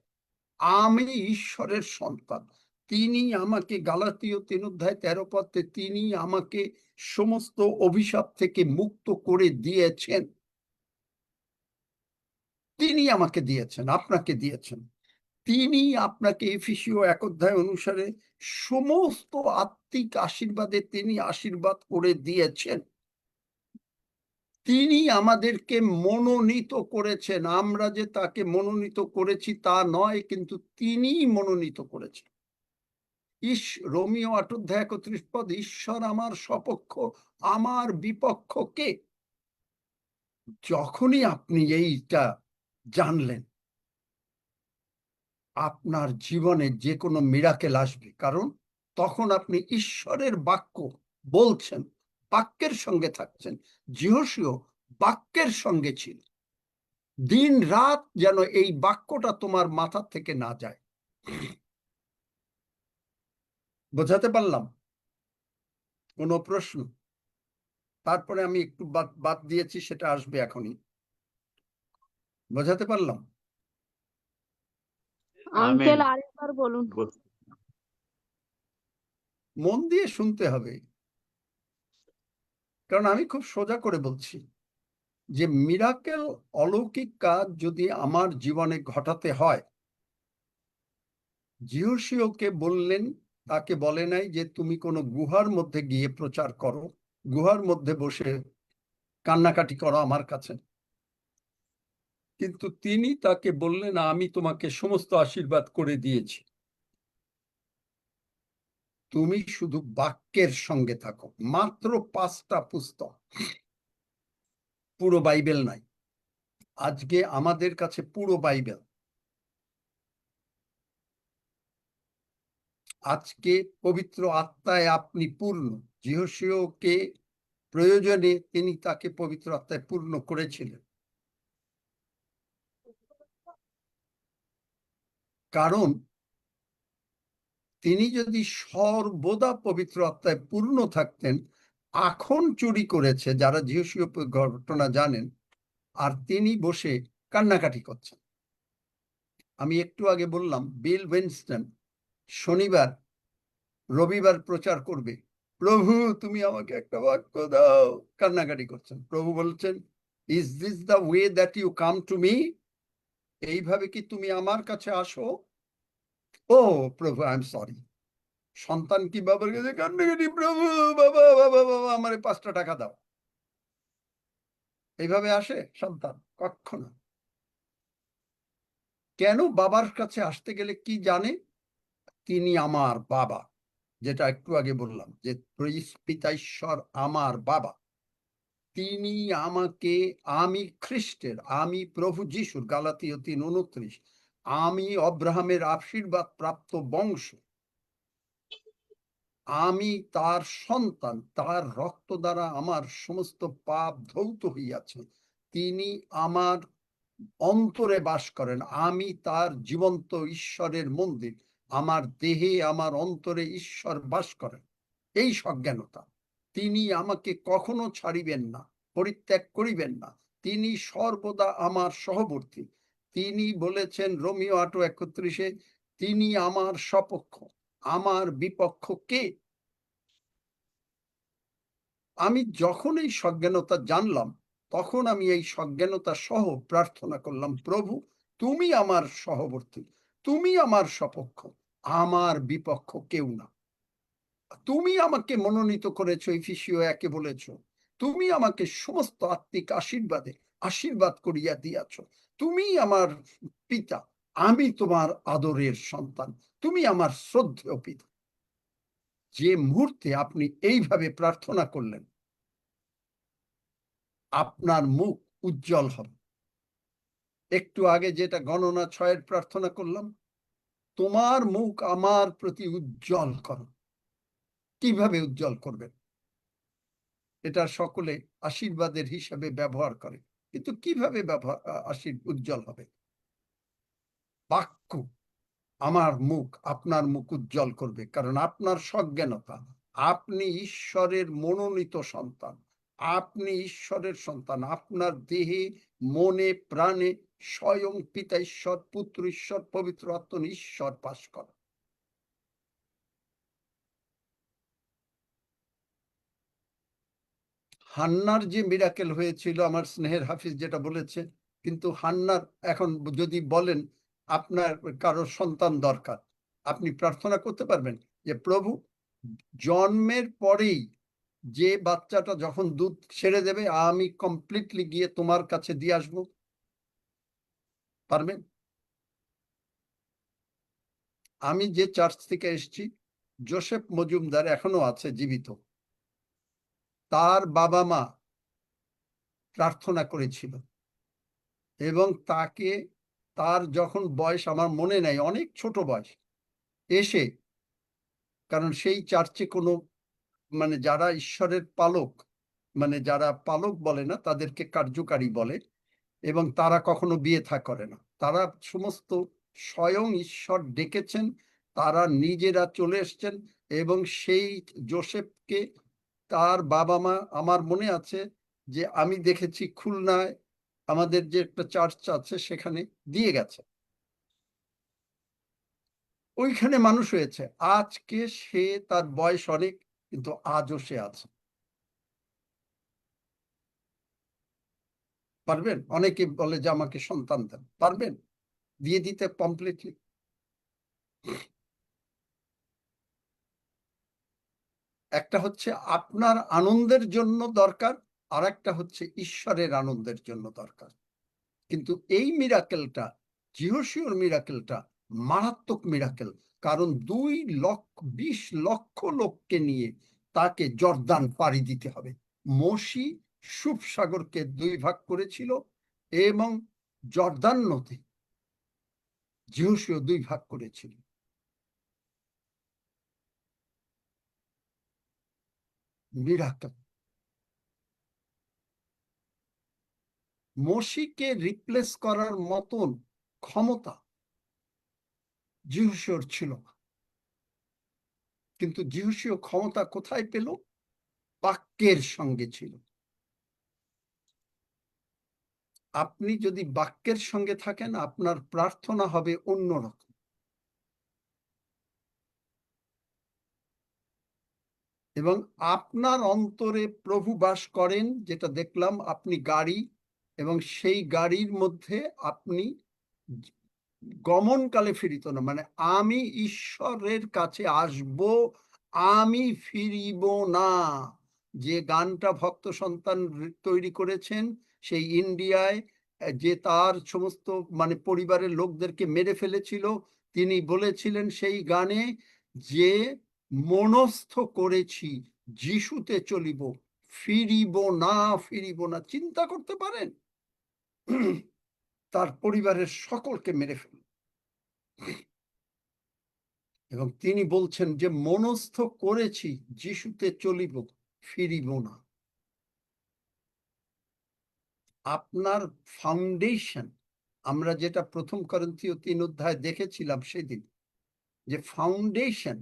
S2: আমি ঈশ্বরের সন্তান, তিনি আমাকে, গালাতীয় 3 অধ্যায় 13 পদে, তিনি আমাকে সমস্ত অভিশাপ থেকে মুক্ত করে দিয়েছেন। তিনি আমাকে দিয়েছেন, আপনাকে দিয়েছেন। তিনি আপনাকে এফেসীয় 1 অধ্যায় অনুসারে সমস্ত আত্মিক আশীর্বাদে তিনি আশীর্বাদ করে দিয়েছেন। তিনি আমাদেরকে মনোনীত করেছেন। আমরা যে তাকে মনোনীত করেছি তা নয়, কিন্তু তিনি মনোনীত করেছেন। রোমীয় 8 অধ্যায় 31 পদ, ঈশ্বর আমার সপক্ষ, আমার বিপক্ষ কে? যখনই আপনি এইটা জানলেন, আপনার জীবনে যে কোনো মিরাকেল আসবে। কারণ তখন আপনি ঈশ্বরের বাক্য বলছেন, বাক্যের সঙ্গে থাকছেন। যিহোশীয় বাক্যের সঙ্গে ছিল। দিন রাত যেন এই বাক্যটা তোমার মাথা থেকে না যায়। বোঝাতে পারলাম? কোনো প্রশ্ন? তারপরে আমি একটু বাদ দিয়েছি, সেটা আসবে এখনই। বোঝাতে পারলাম?
S6: Uncle
S3: amen.
S6: আরেকবার বলুন।
S2: মন দিয়ে শুনতে হবে, কারণ আমি খুব সোজা করে বলছি যে মিরাকেল, অলৌকিক কাজ যদি আমার জীবনে ঘটাতে হয়, যিহোশীয়কে বললেন, তাকে বলে নাই যে তুমি কোনো গুহার মধ্যে গিয়ে প্রচার করো, গুহার মধ্যে বসে কান্নাকাটি করো আমার কাছে। কিন্তু তিনি তাকে বললেন, আমি তোমাকে সমস্ত আশীর্বাদ করে দিয়েছি, তুমি শুধু বাক্যের সঙ্গে থাকো। মাত্র 5টা পুস্তক, পুরো বাইবেল নাই। আজকে আমাদের কাছে পুরো বাইবেল। আজকে পবিত্র আত্মায় আপনি পূর্ণ। যিহোশূয়াকে প্রয়োজনে তিনি তাকে পবিত্র আত্মায় পূর্ণ করেছিলেন, কারণ তিনি যদি সর্বদা পবিত্র আত্মায় পূর্ণ থাকতেন, এখন চুরি করেছে যারা যিহোশূয় ঘটনা জানেন, আর তিনি বসে কান্নাকাটি করছেন। আমি একটু আগে বললাম বিল উইনস্টন শনিবার রবিবার প্রচার করবে, প্রভু তুমি আমাকে একটা বাক্য দাও, কান্নাকাটি করছেন। প্রভু বলছেন, is this the way that you come to me? এইভাবে কি তুমি আমার কাছে আসো? ও প্রভু, আই এম সরি। সন্তান কি বাবার কাছে কান্নাকাটি, প্রভু বাবা বাবা বাবা আমারে 5টা টাকা দাও, এইভাবে আসে সন্তান? কখনো। কেন বাবার কাছে আসতে গেলে কি জানে? তিনি আমার বাবা, যেটা একটু আগে বললাম যে পিতা ঈশ্বর আমার বাবা। তিনি আমাকে, আমি খ্রিস্টের, আমি প্রভু যিশুর, গালাতীয় 3:29, আমি অব্রাহামের আশীর্বাদ প্রাপ্ত বংশ, আমি তার সন্তান, তার রক্ত দ্বারা আমার সমস্ত পাপ ধৌত হইয়াছে, তিনি আমার অন্তরে বাস করেন, আমি তার জীবন্ত ঈশ্বরের মন্দির, আমার দেহে আমার অন্তরে ঈশ্বর বাস করেন। এই সজ্ঞানতা। তিনি আমাকে কখনো ছাড়িবেন না, পরিত্যাগ করিবেন না, তিনি সর্বদা আমার সহবর্তী। তিনি বলেছেন রোমিও 8:31, তিনি আমার সপক্ষ, আমার বিপক্ষ কে? আমি যখন এই সজ্ঞানতা জানলাম, তখন আমি এই সজ্ঞানতা সহ প্রার্থনা করলাম, প্রভু তুমি আমার সহবর্তী, তুমি আমার সপক্ষ, আমার বিপক্ষ কেউ না। তুমি আমাকে মনোনীত করেছো, এফেসীয় 1 বলেছো, তুমি আমাকে সমস্ত আত্মিক আশীর্বাদে আশীর্বাদ করিয়া দিয়াছ, তুমি আমার পিতা, আমি তোমার আদরের সন্তান, তুমি আমার শ্রদ্ধেয় পিতা। যে মুহূর্তে আপনি এইভাবে প্রার্থনা করলেন, আপনার মুখ উজ্জ্বল হবে। একটু আগে যেটা গণনা 6 প্রার্থনা করলাম, তোমার মুখ আমার প্রতি উজ্জ্বল করো। কিভাবে উজ্জ্বল করবেন? এটা সকলে আশীর্বাদের হিসাবে ব্যবহার করে, কিন্তু কিভাবে উজ্জ্বল হবে? বাক্য আমার মুখ, আপনার মুখ উজ্জ্বল করবে, কারণ আপনার সজ্ঞানতা, আপনি ঈশ্বরের মনোনীত সন্তান, আপনি ঈশ্বরের সন্তান, আপনার দেহে মনে প্রাণে স্বয়ং পিতা ঈশ্বর, পুত্র ঈশ্বর, পবিত্র আত্মা ঈশ্বর বাস করে। হান্নার যে মিরাকেল হয়েছিল, আমার স্নেহের হাফিজ যেটা বলেছে, কিন্তু হান্নার এখন যদি বলেন আপনার কারো সন্তান দরকার, আপনি প্রার্থনা করতে পারবেন যে প্রভু জন্মের পরেই যে বাচ্চাটা যখন দুধ ছেড়ে দেবে, আমি কমপ্লিটলি গিয়ে তোমার কাছে দিয়ে আসবো? পারবেন? আমি যে চার্চ থেকে এসেছি, জোসেফ মজুমদার এখনো আছে জীবিত, তার বাবা মা প্রার্থনা করেছিল এবং তাকে, তার যখন বয়স আমার মনে নাই, অনেক ছোট বয়স, এসে, কারণ সেই চার্চে কোনো যারা ঈশ্বরের পালক, যারা পালক বলে না, তাদেরকে কার্যকারী বলে, এবং তারা কখনো বিয়ে থা করে না, তারা সমস্ত স্বয়ং ঈশ্বর ডেকেছেন, তারা নিজেরা চলে এসছেন, এবং সেই জোসেফকে তার বাবা মা, আমার মনে আছে যে আমি দেখেছি খুলনায় আমাদের যে একটা চার্চ আছে সেখানে দিয়ে গেছে, ওইখানে মানুষ হয়েছে। আজকে সে, তার বয়স অনেক, কিন্তু আজও সে আছে। পারবেন? অনেকে বলে যে আমাকে সন্তান দেন, পারবেন দিয়ে দিতে কমপ্লিটলি? একটা হচ্ছে আপনার আনন্দের জন্য দরকার, আর একটা হচ্ছে ঈশ্বরের আনন্দের জন্য দরকার। কিন্তু এই মিরাকেলটা, যিহোশূয়ার মিরাকেলটা মারাত্মক মিরাকেল, কারণ 20 লক্ষ লোককে নিয়ে তাকে জর্দান পাড়ি দিতে হবে। মোশি সুব সাগরকে 2 ভাগ করেছিল এবং জর্দান নদী যিহোশূয়া 2 ভাগ করেছিল। মিরাকেল। মোশিকে রিপ্লেস করার মতন ক্ষমতা যিহোশূয়ার ছিল না, কিন্তু যিহোশূয়া ক্ষমতা কোথায় পেল? বাক্যের সঙ্গে ছিল। আপনি যদি বাক্যের সঙ্গে থাকেন, আপনার প্রার্থনা হবে অন্যরকম। এবং আপনার অন্তরে প্রভু বাস করেন, যেটা দেখলাম। আপনি গাড়ি, এবং সেই গাড়ির মধ্যে আপনি গমনকালে ফিরিত না, মানে আমি ঈশ্বরের কাছে আসব, আমি ফিরিব না। যে গানটা ভক্ত সন্তান তৈরি করেছেন, সেই ইন্ডিয়ায় যে তার সমস্ত মানে পরিবারের লোকদেরকে মেরে ফেলেছিল, তিনি বলেছিলেন সেই গানে যে মনস্থ করেছি যিশুতে চলিব, ফিরিব না, ফিরিব না। চিন্তা করতে পারেন? তার পরিবারের সকলকে মেরে ফেল, এবং তিনি বলছেন যে মনস্থ করেছি যিশুতে চলিব, ফিরিব না। আপনার ফাউন্ডেশন, আমরা যেটা 1 করিন্থীয় 3 অধ্যায় দেখেছিলাম সেদিন, যে ফাউন্ডেশন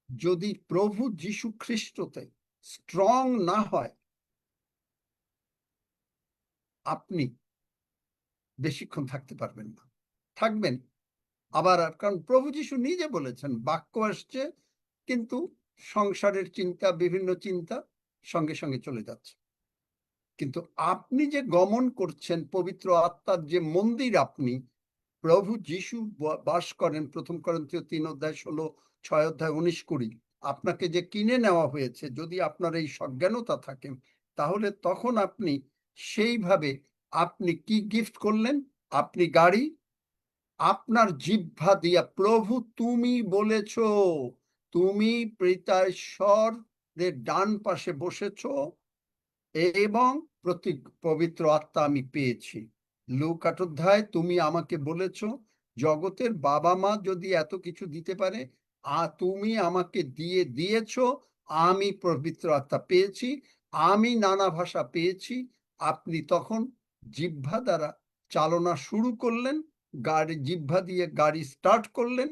S2: যদি প্রভু যিশু খ্রিস্টতে স্ট্রং না হয়, আপনি বেশিক্ষণ থাকতে পারবেন না। থাকবেন আবার, কারণ প্রভু যিশু নিজে বলেছেন, বাক্য আসছে কিন্তু সংসারের চিন্তা, বিভিন্ন চিন্তা সঙ্গে সঙ্গে চলে যাচ্ছে। কিন্তু আপনি যে গমন করছেন, পবিত্র আত্মার যে মন্দির, আপনি প্রভু যিশু বাস করেন। 1 করিন্থীয় 3 অধ্যায় 16, 6 অধ্যায় 19, 20, আপনাকে যে কিনে নেওয়া হয়েছে, যদি আপনার এই সজ্ঞানতা থাকে, তাহলে তখন আপনি সেইভাবে, আপনি কি গিফট করলেন? আপনি গাড়ি, আপনার জিহ্বা দিয়া প্রভু তুমি বলেছ, তুমি পিতাশ্বরের ডান পাশে বসেছ, এবং পবিত্র আত্মা আমি পেয়েছি। লূক 8 অধ্যায় তুমি আমাকে বলেছ, জগতের বাবা মা যদি এত কিছু দিতে পারে, তুমি আমাকে দিয়েছ, আমি পবিত্র আত্মা পেয়েছি, আমি নানা ভাষা পেয়েছি। আপনি তখন জিহ্বা দ্বারা চালনা শুরু করলেন, গাড়ি জিহ্বা দিয়ে গাড়ি স্টার্ট করলেন,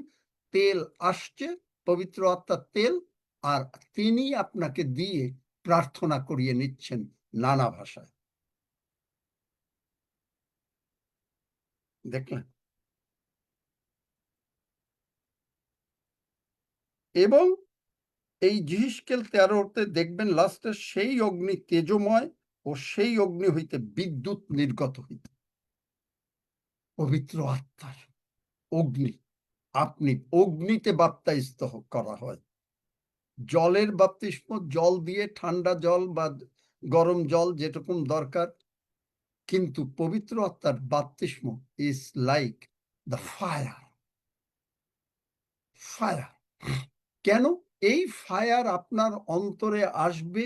S2: তেল আসছে, পবিত্র আত্মার তেল, আর তিনি আপনাকে দিয়ে প্রার্থনা করিয়ে নিচ্ছেন নানা ভাষায়। দেখলেন? এবং এই যিহ্যেল 13-তে দেখবেন লাস্টে, সেই অগ্নি তেজময়, ও সেই অগ্নি হইতে বিদ্যুৎ নির্গত হইত। পবিত্র আত্মার অগ্নি, আপনি অগ্নিতে বাপ্তাইস্ত করা হয়। জলের বাপ্তিস্ম, জল দিয়ে, ঠান্ডা জল বা গরম জল যেরকম দরকার, কিন্তু পবিত্র আত্মার বাপ্তিস্ম is like the fire. Fire কেন? এই ফায়ার আপনার অন্তরে আসবে,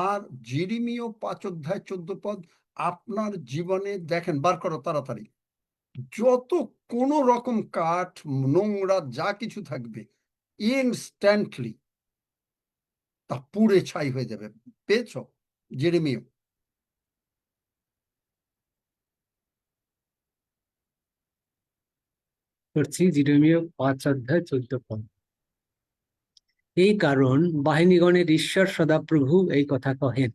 S2: আর যেরেমিয়া 5 অধ্যায় 14 পদ, আপনার জীবনে দেখেন, বার করো তাড়াতাড়ি, যত কোন রকম কাঠ, নোংরা যা কিছু থাকবে, ইনস্ট্যান্টলি তা পুড়ে ছাই হয়ে যাবে। পেয়েছ? যেরেমিয়া
S8: করছি, জিরেমীয় 5 অধ্যায় 14 পদ। এই কারণ বাহিনীগণের ঈশ্বর সদাপ্রভু এই কথা কহেন,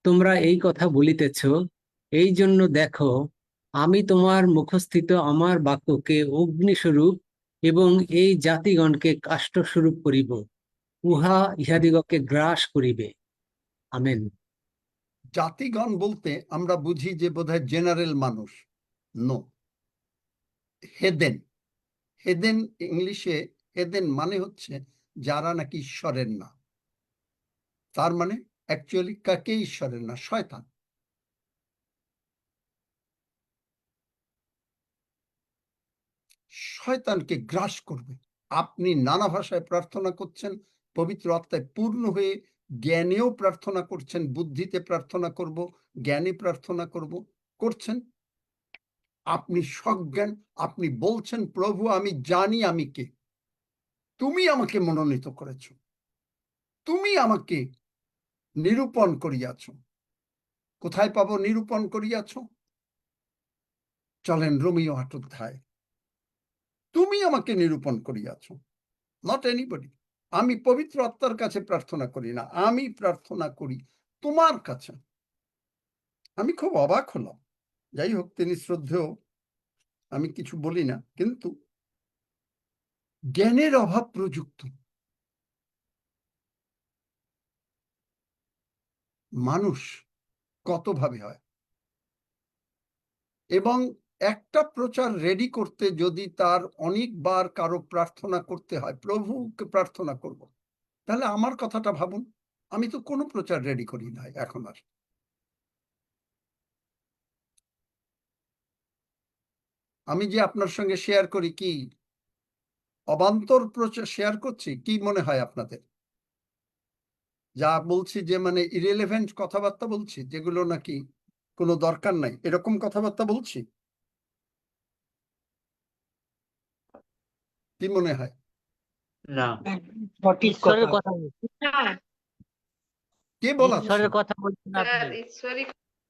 S8: তোমরা এই কথা বলিতেছ, এই জন্য দেখো, আমি তোমার মুখস্থিত আমার বাক্যকে অগ্নিস্বরূপ এবং এই জাতিগণকে কাষ্ঠস্বরূপ করিব, উহা ইহাদিগকে গ্রাস করিবে। আমেন।
S2: জাতিগণ বলতে আমরা বুঝি যে বোধহয় জেনারেল মানুষ। নো, হেদেন। হেদেন, ইংলিশে হেদেন মানে হচ্ছে যারা নাকি ঈশ্বরের না। তার মানে অ্যাকচুয়ালি কাকে ঈশ্বরের না? শয়তান। শয়তানকে গ্রাস করবে। আপনি নানা ভাষায় প্রার্থনা করছেন, পবিত্র আত্মায় পূর্ণ হয়ে জ্ঞানেও প্রার্থনা করছেন, বুদ্ধিতে প্রার্থনা করব, জ্ঞানে প্রার্থনা করব করছেন। আপনি সজ্ঞান, আপনি বলছেন প্রভু আমি জানি আমি কে, তুমি আমাকে মনোনীত করেছ, তুমি আমাকে নিরূপণ করিয়াছ। কোথায় পাবো নিরূপণ করিয়াছ? চলেন রোমীয় 8 অধ্যায়। তুমি আমাকে নিরূপণ করিয়াছ, নট এনিবডি। আমি পবিত্র আত্মার কাছে প্রার্থনা করি না, আমি প্রার্থনা করি তোমার কাছে। আমি খুব অবাক হলাম। যাই হোক, তিনি শ্রদ্ধেয়, আমি কিছু বলি না, কিন্তু জ্ঞানের অভাব প্রযুক্ত মানুষ কতভাবে হয়। এবং একটা প্রচার রেডি করতে যদি তার অনেকবার কারো প্রার্থনা করতে হয়, প্রভুকে প্রার্থনা করব, তাহলে আমার কথাটা ভাবুন, আমি তো কোনো প্রচার রেডি করি না এখন আর। আমি যে আপনার সঙ্গে শেয়ার করি, কি অবান্তর প্রচার শেয়ার করছি কি মনে হয় আপনাদের? যা বলছি যে মানে ইরেলেভেন্ট কথাবার্তা বলছি, যেগুলো নাকি কোনো দরকার নাই, এরকম কথাবার্তা বলছি? কি মনে হয়?
S3: না,
S5: সঠিক
S9: ঈশ্বরের
S5: কথা।
S9: কথা বলছি।
S2: কে বলাচ্ছে?
S9: ঈশ্বরের কথা বলছেন আপনি।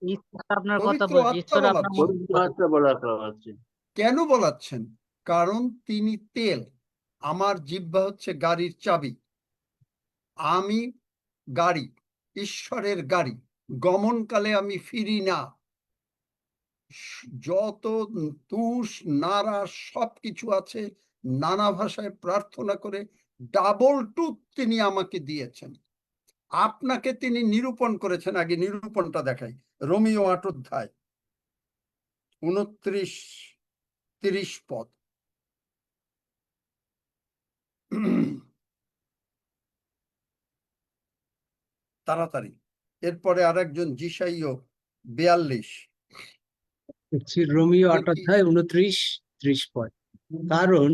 S9: ঈশ্বর আপনার কথা
S2: পবিত্র
S9: বলছে,
S2: আত্মা
S9: ঈশ্বর আপনার
S2: বলাচ্ছে।
S9: মধ্যে
S3: পবিত্র আত্মা বলা হচ্ছে।
S2: কেন বলাচ্ছেন? কারণ তিনি তেল, আমার জিহ্বা হচ্ছে গাড়ির চাবি, আমি গাড়ি, ঈশ্বরের গাড়ি, গমনকালে আমি ফিরি না। যত তুষ নাড়া সবকিছু আছে, নানা ভাষায় প্রার্থনা করে ডাবল টুথ তিনি আমাকে দিয়েছেন। আপনাকে তিনি নিরূপণ করেছেন। আগে নিরূপণটা দেখাই। রোমীয় 8 অধ্যায় 29-30 পদ। তাড়াতাড়ি। এরপরে আরেকজন জিসাইও 42।
S8: রোমীয় 8
S2: দেখি।
S8: অধ্যায় 29-30 পদ। কারণ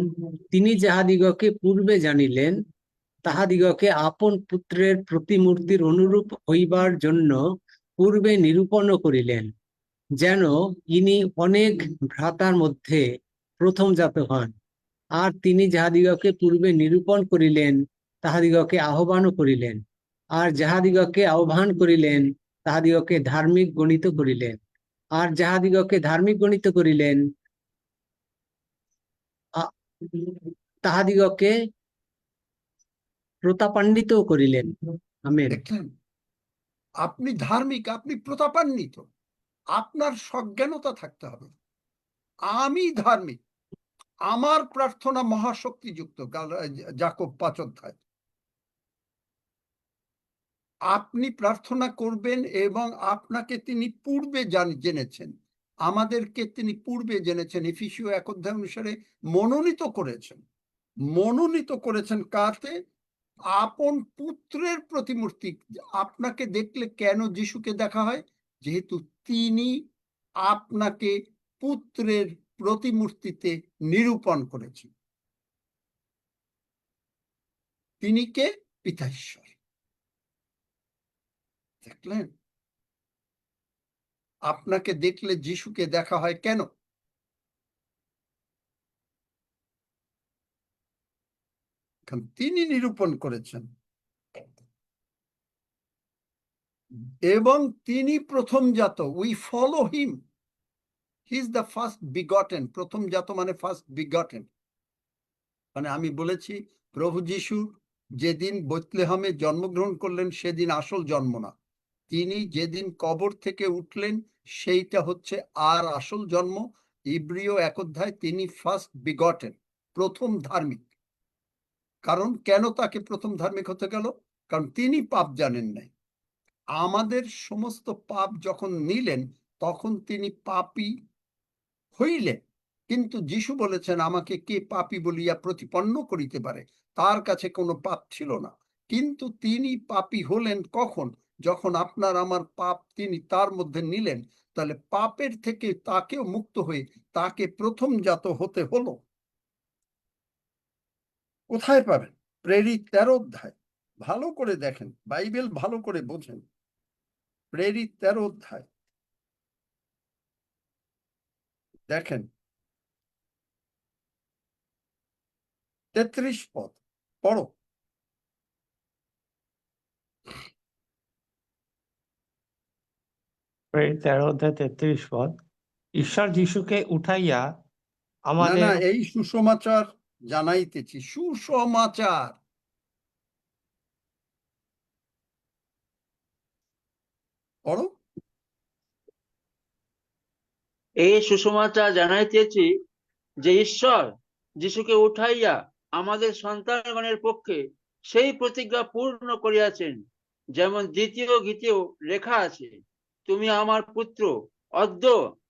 S8: তিনি যাহাদিগকে পূর্বে জানিলেন, তাহাদিগকে আপন পুত্রের প্রতিমূর্তির অনুরূপ হইবার জন্য পূর্বে নিরূপণও করিলেন, যেন ইনি অনেক ভ্রাতার মধ্যে প্রথমজাত হন। আর তিনি যাহাদিগকে পূর্বে নিরূপণ করিলেন, তাহাদিগকে আহ্বানও করিলেন। আর যাহাদিগকে আহ্বান করিলেন, তাহাদিগকে ধার্মিক গণিত করিলেন। আর যাহাদিগকে ধার্মিক গণিত করিলেন, তাহাদিগকে প্রতাপান্বিতও করিলেন। আমেন।
S2: দেখলেন, আপনি ধার্মিক, আপনি প্রতাপান্বিত, আপনার সজ্ঞানতা থাকতে হবে। আমি ধার্মিক, আমার প্রার্থনা মহাশক্তিযুক্ত, যাকব 5 অধ্যায়। আপনি প্রার্থনা করবেন এবং আপনাকে তিনি পূর্বে জেনেছেন, আমাদেরকে তিনি পূর্বে জেনেছেন। এফেসীয় 1 অধ্যায় অনুসারে মনোনীত করেছেন। মনোনীত করেছেন কাতে? আপন পুত্রের প্রতিমূর্তি। আপনাকে দেখলে কেন যিশুকে দেখা হয়? যেহেতু তিনি আপনাকে পুত্রের প্রতিমূর্তিতে নিরূপণ করেছেন। তিনি কে? পিতা ঈশ্বর। দেখলেন, আপনাকে দেখলে যিশুকে দেখা হয় কেন? তিনি নিরূপণ করেছেন এবং তিনি প্রথমজাত। We follow him, he is the first begotten. প্রথমজাত মানে ফার্স্ট বিগটেন। মানে আমি বলেছি, প্রভু যিশু যেদিন বেথলেহেমে জন্মগ্রহণ করলেন সেদিন আসল জন্ম না, তিনি যেদিন কবর থেকে উঠলেন সেইটা হচ্ছে আর আসল জন্ম। ইব্রিয় 1 অধ্যায় তিনি ফার্স্ট বিগটেন, প্রথম ধার্মিক। কারণ কেন তাকে প্রথম ধার্মিক হতে গেল? কারণ তিনি পাপ জানেন নাই। আমাদের সমস্ত পাপ যখন নিলেন তখন তিনি পাপী হইলেন। কিন্তু যিশু বলেছেন, আমাকে কে পাপী বলিয়া প্রতিপন্ন করিতে পারে? তার কাছে কোনো পাপ ছিল না। কিন্তু তিনি পাপী হলেন কখন? যখন আপনার আমার পাপ তিনি তার মধ্যে নিলেন। তাহলে পাপের থেকে তাকেও মুক্ত হয়ে তাকে প্রথমজাত হতে হলো। কোথায় পাবেন? প্রেরিত 13 অধ্যায়, ভালো করে দেখেন, বাইবেল ভালো করে বোঝেন। প্রেরিত 13 অধ্যায় দেখেন 33 পদ পড়ো।
S7: প্রেরিত 13 অধ্যায় 33 পদ। ঈশ্বর যিশুকে উঠাইয়া
S2: না
S7: আমাদের
S2: না, এই সুসমাচার জানাইতেছি, সুসমাচার। পড়ো।
S3: এই সুসমাচার জানাইতেছি যে ঈশ্বর যিশুকে উঠাইয়া আমাদের সন্তানগণের পক্ষে সেই প্রতিজ্ঞা পূর্ণ করিয়াছেন, যেমন দ্বিতীয় গীতেও লেখা আছে, তুমি আমার পুত্র, অদ্য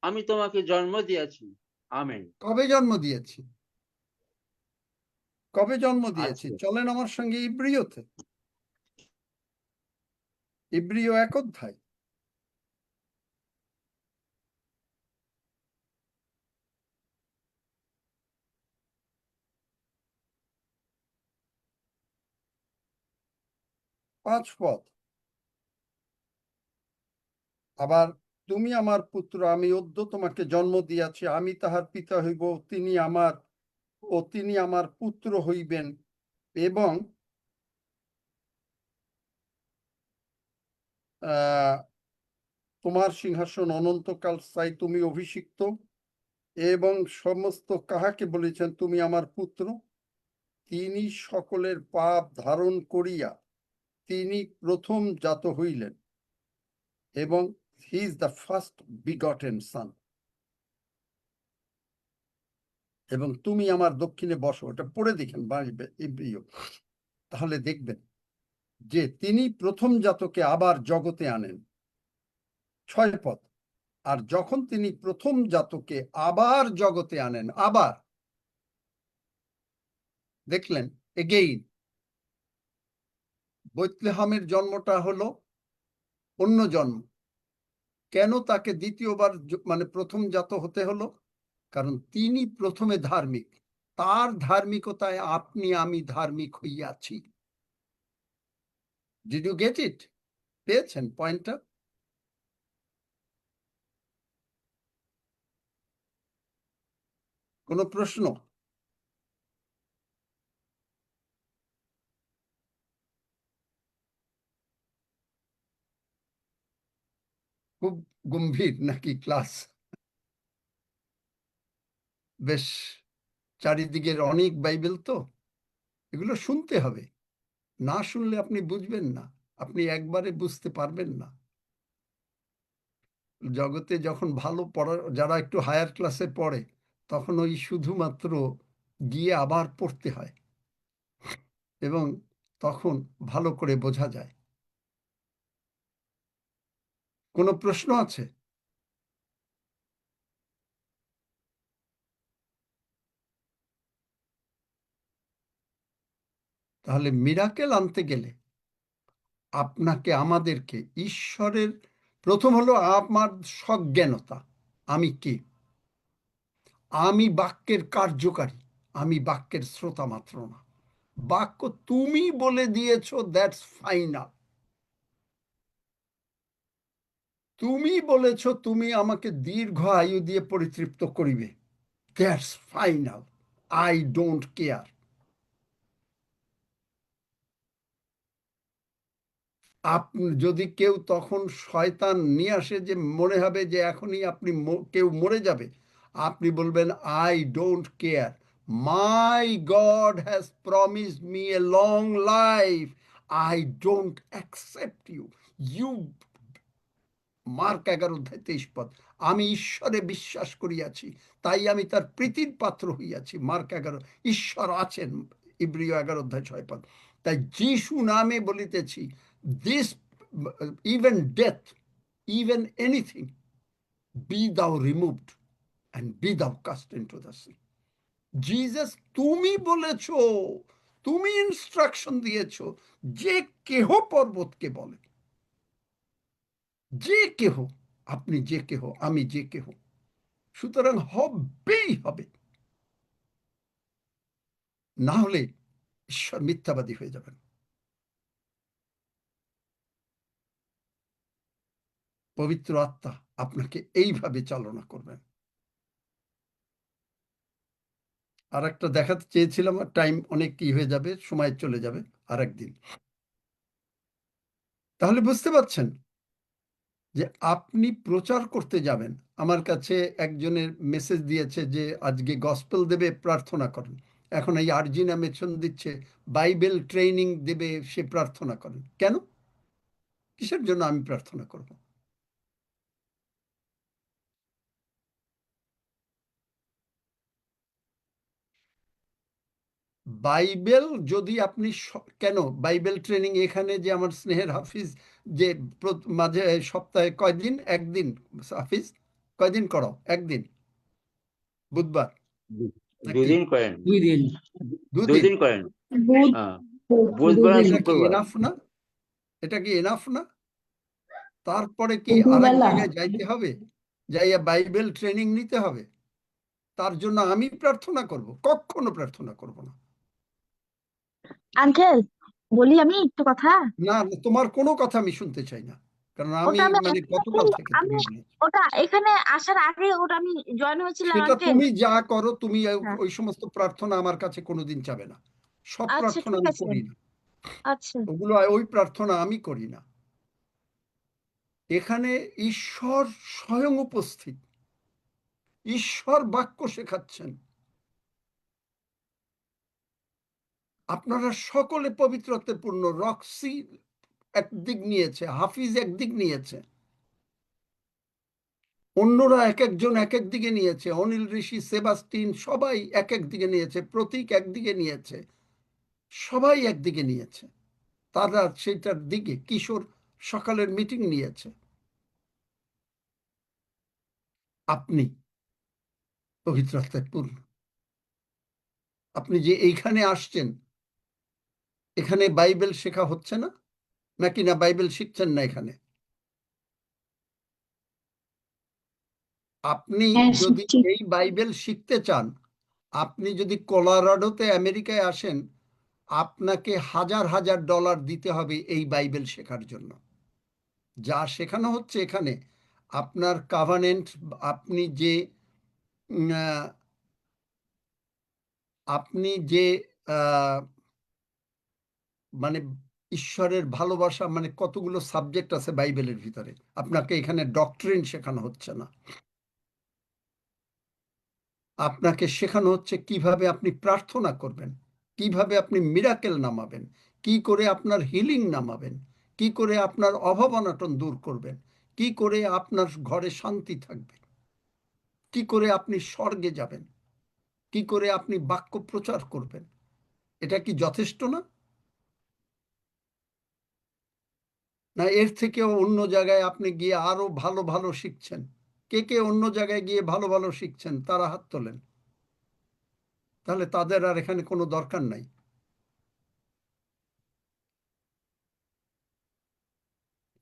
S3: আমি তোমাকে জন্ম দিয়াছি। আমেন।
S2: কবে জন্ম দিয়েছি? কবে জন্ম দিয়েছি?
S3: আজকে।
S2: চলেন আমার সঙ্গে ইব্রিয়তে। ইব্রিয় 1 অধ্যায়। পাঁচ পদ। আবার তুমি আমার পুত্র, আমি অদ্য তোমাকে জন্ম দিয়াছি, আমি তাহার পিতা হইব, তিনি আমার পুত্র হইবেন, এবং তোমার সিংহাসন অনন্তকাল স্থায়ী, তুমি অভিষিক্ত। এবং সমস্ত কাহাকে বলেছেন, তুমি আমার পুত্র? তিনি সকলের পাপ ধারণ করিয়া তিনি প্রথম জাত হইলেন, এবং he is the first begotten son. এবং তুমি আমার দক্ষিণে বসো, এটা পড়ে দেখেন ইব্রিয়, তাহলে দেখবেন যে তিনি প্রথম জাতকে আবার জগতে আনেন। 6 পদ। আর যখন তিনি প্রথম জাতকে আবার জগতে আনেন, আবার দেখলেন, এগেইন, বেথলেহেমের জন্মটা হলো অন্য জন্ম। কেন তাকে দ্বিতীয়বার মানে প্রথম জাত হতে হলো? কারণ তিনি প্রথমে ধার্মিক, তার ধার্মিকতায় আপনি আমি ধার্মিক হইয়াছি। Did you get it? পেয়েছেন পয়েন্টটা? কোনো প্রশ্ন? খুব গম্ভীর নাকি ক্লাস? বেশ, চারিদিকের অনেক বাইবেল, তো এগুলো শুনতে হবে, না শুনলে আপনি বুঝবেন না, আপনি একবারে বুঝতে পারবেন না। জগতে যখন ভালো পড়া, যারা একটু হায়ার ক্লাসে পড়ে, তখন ওই শুধুমাত্র গিয়ে আবার পড়তে হয়, এবং তখন ভালো করে বোঝা যায়। কোনো প্রশ্ন আছে? তাহলে মিরাকেল আনতে গেলে আপনাকে, আমাদেরকে ঈশ্বরের, প্রথম হলো আমার সজ্ঞানতা, আমি কে। আমি বাক্যের কার্যকারী, আমি বাক্যের শ্রোতা মাত্র না। বাক্য তুমি বলে দিয়েছো, দ্যাটস ফাইনাল। তুমি বলেছো তুমি আমাকে দীর্ঘ আয়ু দিয়ে পরিতৃপ্ত করিবে, that's final. I don't care. আপনি যদি কেউ তখন শয়তান নিয়ে আসে, যে মনে হবে যে এখনই আপনি কেউ মরে যাবে, আপনি বলবেন, I don't care, my God has promised me a long life, I don't accept you. You, Mark 11 অধ্যায় 23 পদ, আমি ঈশ্বরে বিশ্বাস করিয়াছি, তাই আমি তার প্রীতির পাত্র হইয়াছি। মার্ক 11, ঈশ্বর আছেন। ইব্রিয় 11 অধ্যায় 6 পদ। তাই যিশু নামে বলিতেছি, this, even death, even anything, be thou removed and be thou cast into the sea. Jesus, তুমি বলেছ, তুমি ইনস্ট্রাকশন দিয়েছ, যে কেহ পর্বতকে বলে, যে কেহ, আপনি যে কেহ, আমি যে কেহ, সুতরাং হবেই হবে। না হলে ঈশ্বর মিথ্যাবাদী হয়ে যাবেন। পবিত্র আত্মা আপনাকে এইভাবে চালনা করবেন। আর একটা দেখাতে চেয়েছিলাম, টাইম অনেক কি হয়ে যাবে, সময় চলে যাবে আর একদিন। তাহলে বুঝতে পারছেন যে আপনি প্রচার করতে যাবেন। আমার কাছে একজনের মেসেজ দিয়েছে যে আজকে গসপেল দেবে, প্রার্থনা করেন। এখন এই আর্জিনা মেনশন দিচ্ছে বাইবেল ট্রেনিং দেবে, সে প্রার্থনা করেন। কেন? কিসের জন্য আমি প্রার্থনা করব? বাইবেল যদি আপনি কেন বাইবেল ট্রেনিং এখানে যে আমার স্নেহের হাফিজ যে মাঝে সপ্তাহে কয়দিন, একদিন হাফিজ কয়দিন করাও? একদিন বুধবার নাকি
S3: দুদিন করেন,
S8: 2 দিন।
S2: দুদিন?
S3: দুদিন করেন,
S4: বুধ
S3: হ্যাঁ,
S4: বুধ
S3: বুধবার আর
S4: দুদিন
S2: এটা কি
S3: শুক্রবার।
S2: এনাফ না? এটা কি এনাফ না? তারপরে কি আরেক
S4: দুবেলা
S2: জায়গায় যাইতে হবে, যাইয়া বাইবেল ট্রেনিং নিতে হবে? তার জন্য আমি প্রার্থনা করব? কখনো প্রার্থনা করব না।
S4: আঙ্কেল, বলি আমি একটু কথা।
S2: না, তোমার কোনো কথা আমি শুনতে চাই না, কারণ আমি
S4: ওটা আমি
S2: মানে গতকাল থেকে
S4: আমি
S2: তুমি বলেছো।
S4: ওটা এখানে আসার আগে ওটা আমি জয়েন হয়েছিলাম
S2: সেটা
S4: আঙ্কেল।
S2: তুমি যা করো, তুমি
S4: হ্যাঁ,
S2: ওই সমস্ত প্রার্থনা আমার কাছে কোনোদিন চাবে না। সব
S4: আচ্ছা
S2: প্রার্থনা
S4: ঠিক
S2: আমি
S4: আছে।
S2: করি না,
S4: আচ্ছা
S2: ওগুলো ওই প্রার্থনা আমি করি না। এখানে ঈশ্বর স্বয়ং উপস্থিত, ঈশ্বর বাক্য শেখাচ্ছেন। আপনারা সকলে পবিত্রত্বে পূর্ণ। রক্সি একদিক নিয়েছে, হাফিজ একদিক নিয়েছে, অন্যরা এক একজন এক এক দিকে নিয়েছে, অনিল ঋষি, সেবাস্টিন সবাই এক এক দিকে নিয়েছে, প্রতীক একদিকে নিয়েছে, সবাই একদিকে নিয়েছে। তারা সেটার দিকে, কিশোর সকালের মিটিং নিয়েছে। আপনি পবিত্র আত্মায় পূর্ণ। আপনি যে এইখানে আসছেন, এখানে বাইবেল শেখা হচ্ছে না নাকি? না বাইবেল শিখছেন না এখানে? আপনি
S4: হ্যাঁ
S2: যদি
S4: শিখছি।
S2: এই বাইবেল শিখতে চান, আপনি যদি কলোরাডোতে আমেরিকায় আসেন, আপনাকে হাজার হাজার ডলার দিতে হবে এই বাইবেল শেখার জন্য। যা শেখানো হচ্ছে এখানে, আপনার কাভানেন্ট, আপনি যে আপনি যে মানে ঈশ্বরের ভালোবাসা, মানে কতগুলো সাবজেক্ট আছে বাইবেলের ভিতরে, আপনাকে এখানে ডক্ট্রিন শেখানো হচ্ছে না। আপনাকে শেখানো হচ্ছে কিভাবে আপনি প্রার্থনা করবেন, কিভাবে আপনি মিরাকেল নামাবেন, কি করে আপনার হিলিং নামাবেন, কি করে আপনার অভাব অনটন দূর করবেন, কি করে আপনার ঘরে শান্তি থাকবে, কি করে আপনি স্বর্গে যাবেন, কি করে আপনি বাক্য প্রচার করবেন। এটা কি যথেষ্ট না? না এর থেকেও অন্য জায়গায় আপনি গিয়ে আরো ভালো ভালো শিখছেন? কে কে অন্য জায়গায় গিয়ে ভালো ভালো শিখছেন তারা হাত তোলেন। তাহলে তাদের আর এখানে কোনো দরকার নাই।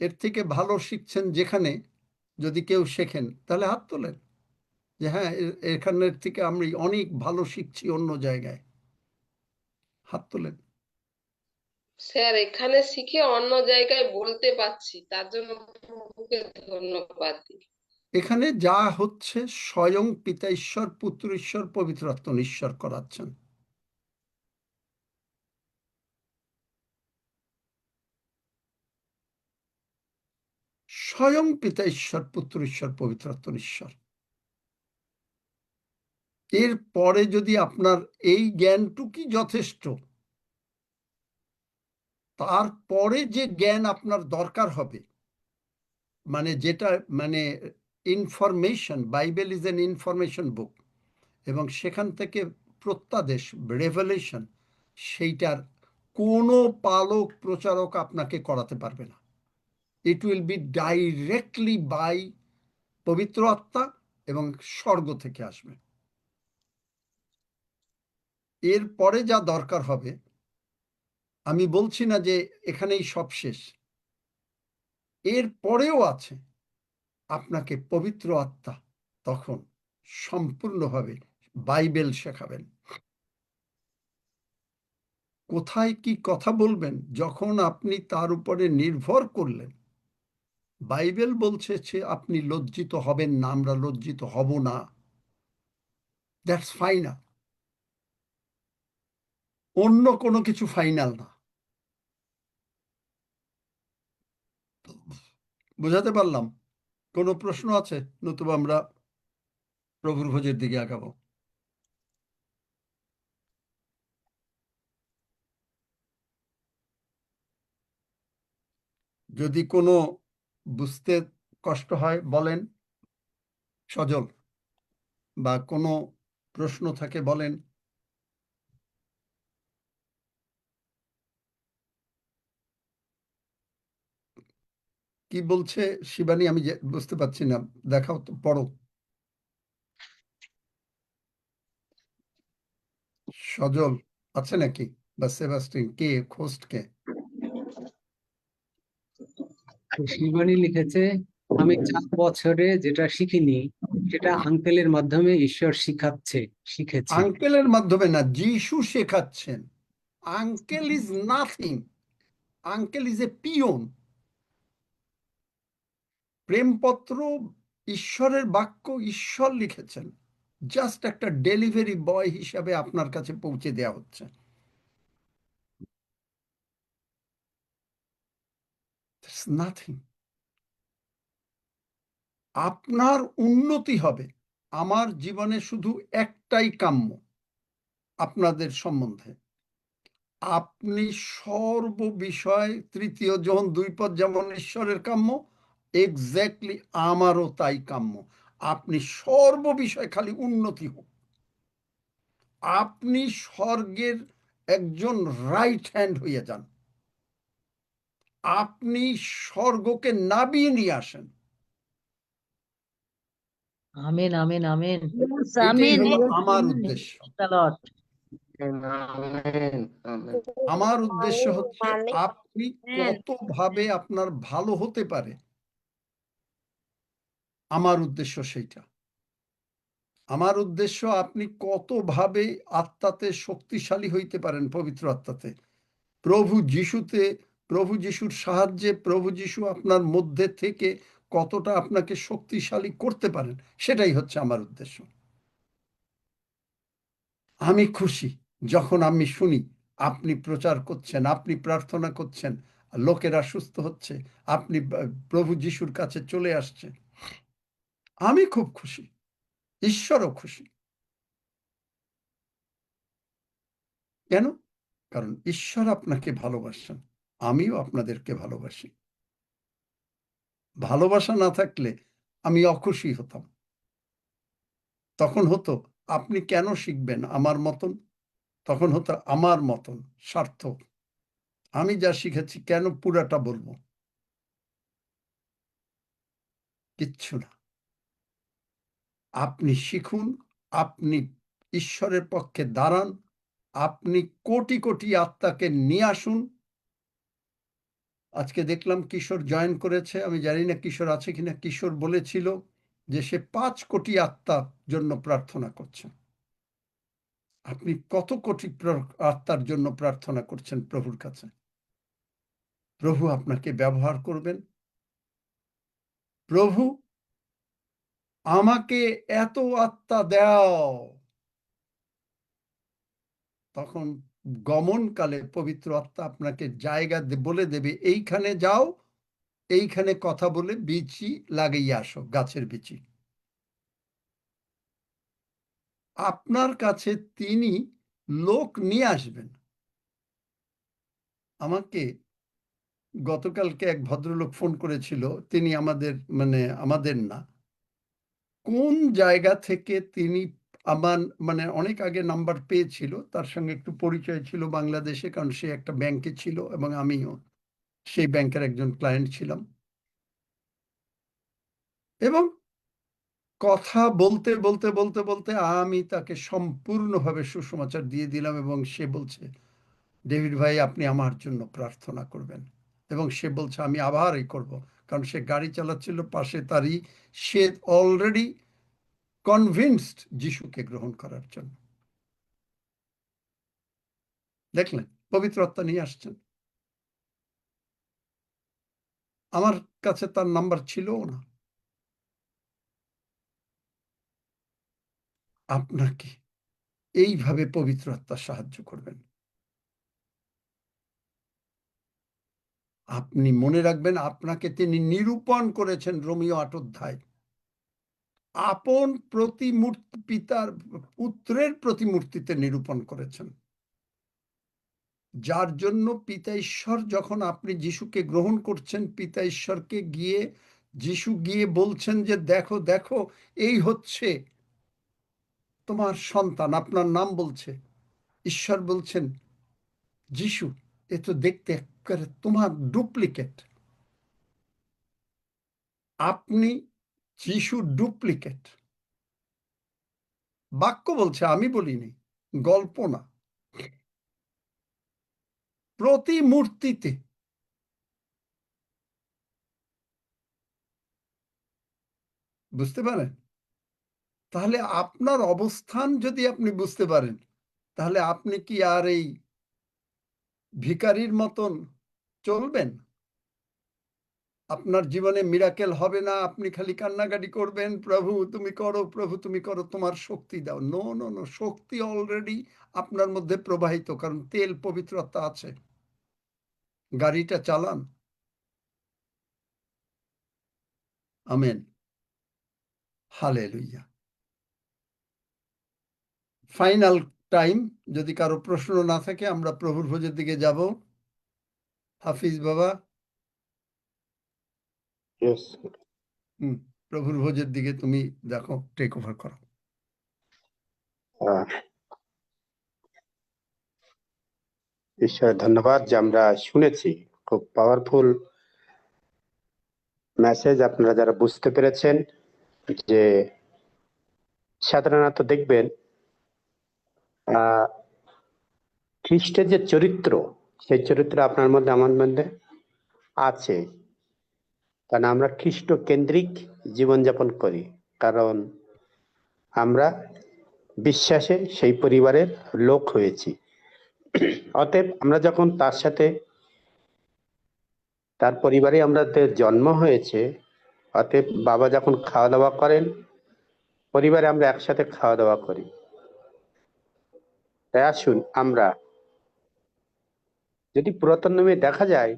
S2: এর থেকে ভালো শিখছেন যেখানে, যদি কেউ শেখেন তাহলে হাত তোলেন যে হ্যাঁ, এখানের থেকে আমি অনেক ভালো শিখছি অন্য জায়গায়। হাত তোলেন।
S9: স্যার এখানে শিখে অন্য জায়গায় বলতে পারছি, তার জন্য প্রভুকে ধন্যবাদ দিই।
S2: এখানে যা হচ্ছে স্বয়ং পিতা ঈশ্বর, পুত্র ঈশ্বর, পবিত্র আত্মা ঈশ্বর করাচ্ছেন। স্বয়ং পিতা ঈশ্বর, পুত্র ঈশ্বর, পবিত্র আত্মা ঈশ্বর। এর পরে যদি আপনার এই জ্ঞানটুকুই যথেষ্ট, তারপরে যে জ্ঞান আপনার দরকার হবে, মানে যেটা মানে information, Bible is an information book, এবং সেখান থেকে প্রত্যাদেশ, রেভেলেশন, সেইটার কোনো পালক প্রচারক আপনাকে করাতে পারবে না। It will be directly by পবিত্র আত্মা এবং স্বর্গ থেকে আসবে। এরপরে যা দরকার হবে, আমি বলছি না যে এখানেই সব শেষ, এর পরেও আছে। আপনাকে পবিত্র আত্মা তখন সম্পূর্ণভাবে বাইবেল শেখাবেন। কোথায় কি কথা বলবেন যখন আপনি তার উপরে নির্ভর করলেন। বাইবেল বলছে যে আপনি লজ্জিত হবেন না, আমরা লজ্জিত হব না। দ্যাটস ফাইনাল, অন্য কোনো কিছু ফাইনাল না। বুঝাতে পারলাম? কোনো প্রশ্ন আছে? নতুবা আমরা প্রভুর ভোজের দিকে আগাবো। যদি কোনো বুঝতে কষ্ট হয় বলেন, সজল, বা কোনো প্রশ্ন থাকে বলেন। কি বলছে শিবানী? আমি বুঝতে পারছি না, দেখাও তো, পড়ো। সজল আছে নাকি? বা সেবাস্টিন? কে হোস্ট? কে?
S8: শিবানী লিখেছে, আমি 4 বছরে যেটা শিখিনি সেটা আঙ্কেলের মাধ্যমে ঈশ্বর শিখেছে।
S2: আঙ্কেলের মাধ্যমে না, যিশু শেখাচ্ছেন। Uncle is nothing, uncle is a peon. প্রেমপত্র ঈশ্বরের বাক্য, ঈশ্বর লিখেছেন, জাস্ট একটা ডেলিভারি বয় হিসাবে আপনার কাছে পৌঁছে দেওয়া হচ্ছে। নাথিং। আপনার উন্নতি হবে। আমার জীবনে শুধু একটাই কাম্য আপনাদের সম্বন্ধে, আপনি সর্ববিষয়, 3 John 2 যেমন ঈশ্বরের কাম্য, এক্স্যাক্টলি আমারও তাই কাম্য। আপনি সর্ববিষয় খালি উন্নতি হোক। আপনি স্বর্গের একজন রাইট হ্যান্ড হয়ে যান। আপনি স্বর্গকে নাবিয়ে নিয়ে আসেন।
S10: Amen amen amen.
S2: এটাই হলো আমার উদ্দেশ্য। আমার উদ্দেশ্য হচ্ছে আপনি কতভাবে আপনার ভালো হতে পারে, আমার উদ্দেশ্য সেইটা। আমার উদ্দেশ্য আপনি কতভাবে আত্মাতে শক্তিশালী হইতে পারেন, পবিত্র আত্মাতে, প্রভু যিশুতে, প্রভু যিশুর সাহায্যে, প্রভু যিশু আপনার মধ্যে থেকে কতটা আপনাকে শক্তিশালী করতে পারেন, সেটাই হচ্ছে আমার উদ্দেশ্য। আমি খুশি যখন আমি শুনি আপনি প্রচার করছেন, আপনি প্রার্থনা করছেন, লোকেরা সুস্থ হচ্ছে, আপনি প্রভু যিশুর কাছে চলে আসছে। আমি খুব খুশি, ঈশ্বরও খুশি। কেন? কারণ ঈশ্বর আপনাকে ভালোবাসেন, আমিও আপনাদেরকে ভালোবাসি। ভালোবাসা না থাকলে আমি অখুশি হতাম। তখন হতো আপনি কেন শিখবেন আমার মতন, তখন হতো আমার মতন স্বার্থ। আমি যা শিখেছি কেন পুরাটা বলবো? কিচ্ছু না। আপনি শিখুন, আপনি ঈশ্বরের পক্ষে দাঁড়ান, আপনি কোটি কোটি আত্মাকে নিয়ে আসুন। আজকে দেখলাম কিশোর জয়েন করেছে, আমি জানি না কিশোর আছে কিনা। কিশোর বলেছিল যে সে 5 কোটি আত্মার জন্য প্রার্থনা করছে। আপনি কত কোটি আত্মার জন্য প্রার্থনা করছেন প্রভুর কাছে? প্রভু আপনাকে ব্যবহার করবেন। প্রভু আমাকে এত আত্মা দাও। তখন গমনকালে পবিত্র আত্মা আপনাকে জায়গা বলে দেবে, এইখানে যাও, এইখানে কথা বলে বিচি লাগিয়ে আসো, গাছের বিচি। আপনার কাছে তিনি লোক নিয়ে আসবেন। আমাকে গতকালকে এক ভদ্রলোক ফোন করেছিল, তিনি আমাদের না, কোন জায়গা থেকে তিনি আমার অনেক আগে নাম্বার পেয়েছিল, তার সঙ্গে একটু পরিচয় ছিল বাংলাদেশে, কারণ সে একটা ব্যাংকে ছিল এবং আমিও সেই ব্যাংকের একজন ক্লায়েন্ট ছিলাম। এবং কথা বলতে বলতে বলতে বলতে আমি তাকে সম্পূর্ণভাবে সুসমাচার দিয়ে দিলাম, এবং সে বলছে, ডেভিড ভাই আপনি আমার জন্য প্রার্থনা করবেন। এবং সে বলছে আমি আবারই করব, কারণ সে গাড়ি চালাচ্ছিল পাশে তারই, সে অলরেডি কনভিন্সড যিশুকে গ্রহণ করার জন্য। দেখলেন, পবিত্র আত্মা নিয়ে আসছেন। আমার কাছে তার নাম্বার ছিলও না। আপনাকে এইভাবে পবিত্র আত্মা সাহায্য করবেন। আপনি মনে রাখবেন, আপনাকে তিনি নিরূপণ করেছেন রোমীয় 8 অধ্যায়। আপন প্রতিমূর্তি, পিতার পুত্রের প্রতিমূর্তিতে নিরূপণ করেছেন, যার জন্য পিতা ঈশ্বর, যখন আপনি যিশুকে গ্রহণ করছেন, পিতা ঈশ্বরকে যিশু গিয়ে বলছেন যে দেখো দেখো, এই হচ্ছে তোমার সন্তান, আপনার নাম বলছে। ঈশ্বর বলছেন, যিশু, এ তো দেখতে একেবারে তোমার ডুপ্লিকেট। আপনি যিশু ডুপ্লিকেট। বাক্য বলছে, আমি বলিনি, গল্প না। প্রতিমূর্তিতে। বুঝতে পারেন? তাহলে আপনার অবস্থান যদি আপনি বুঝতে পারেন, তাহলে আপনি কি আর এই ভিখারির মতন চলবেন? আপনার জীবনে মিরাকেল হবে না, আপনি খালি কান্নাকাটি করবেন, প্রভু তুমি করো, প্রভু তুমি করো, তোমার শক্তি দাও। নো নো নো, শক্তি অলরেডি আপনার মধ্যে প্রবাহিত, কারণ তেল, পবিত্রতা আছে। গাড়িটা চালান। Amen, hallelujah. ফাইনাল টাইম, যদি কারো প্রশ্ন না থাকে আমরা প্রভুর ভোজের দিকে যাব। হাফিজ বাবা,
S5: Yes.
S2: প্রভুর ভোজের দিকে তুমি দেখো, টেক ওভার করো।
S5: আহ, ঈশ্বর ধন্যবাদ যে আমরা শুনেছি খুব পাওয়ারফুল মেসেজ। আপনারা যারা বুঝতে পেরেছেন যে সাধারণত দেখবেন খ্রিস্টের যে চরিত্র, সেই চরিত্র আপনার মধ্যে আমার মধ্যে আছে, কারণ আমরা খ্রিস্ট কেন্দ্রিক জীবনযাপন করি, কারণ আমরা বিশ্বাসে সেই পরিবারের লোক হয়েছি। অতএব আমরা যখন তার সাথে, তার পরিবারে আমাদের জন্ম হয়েছে, অতএব বাবা যখন খাওয়া দাওয়া করেন, পরিবারে আমরা একসাথে খাওয়া দাওয়া করি। তাই আসুন, আমরা যদি পুরাতন নিয়মে দেখা যায়,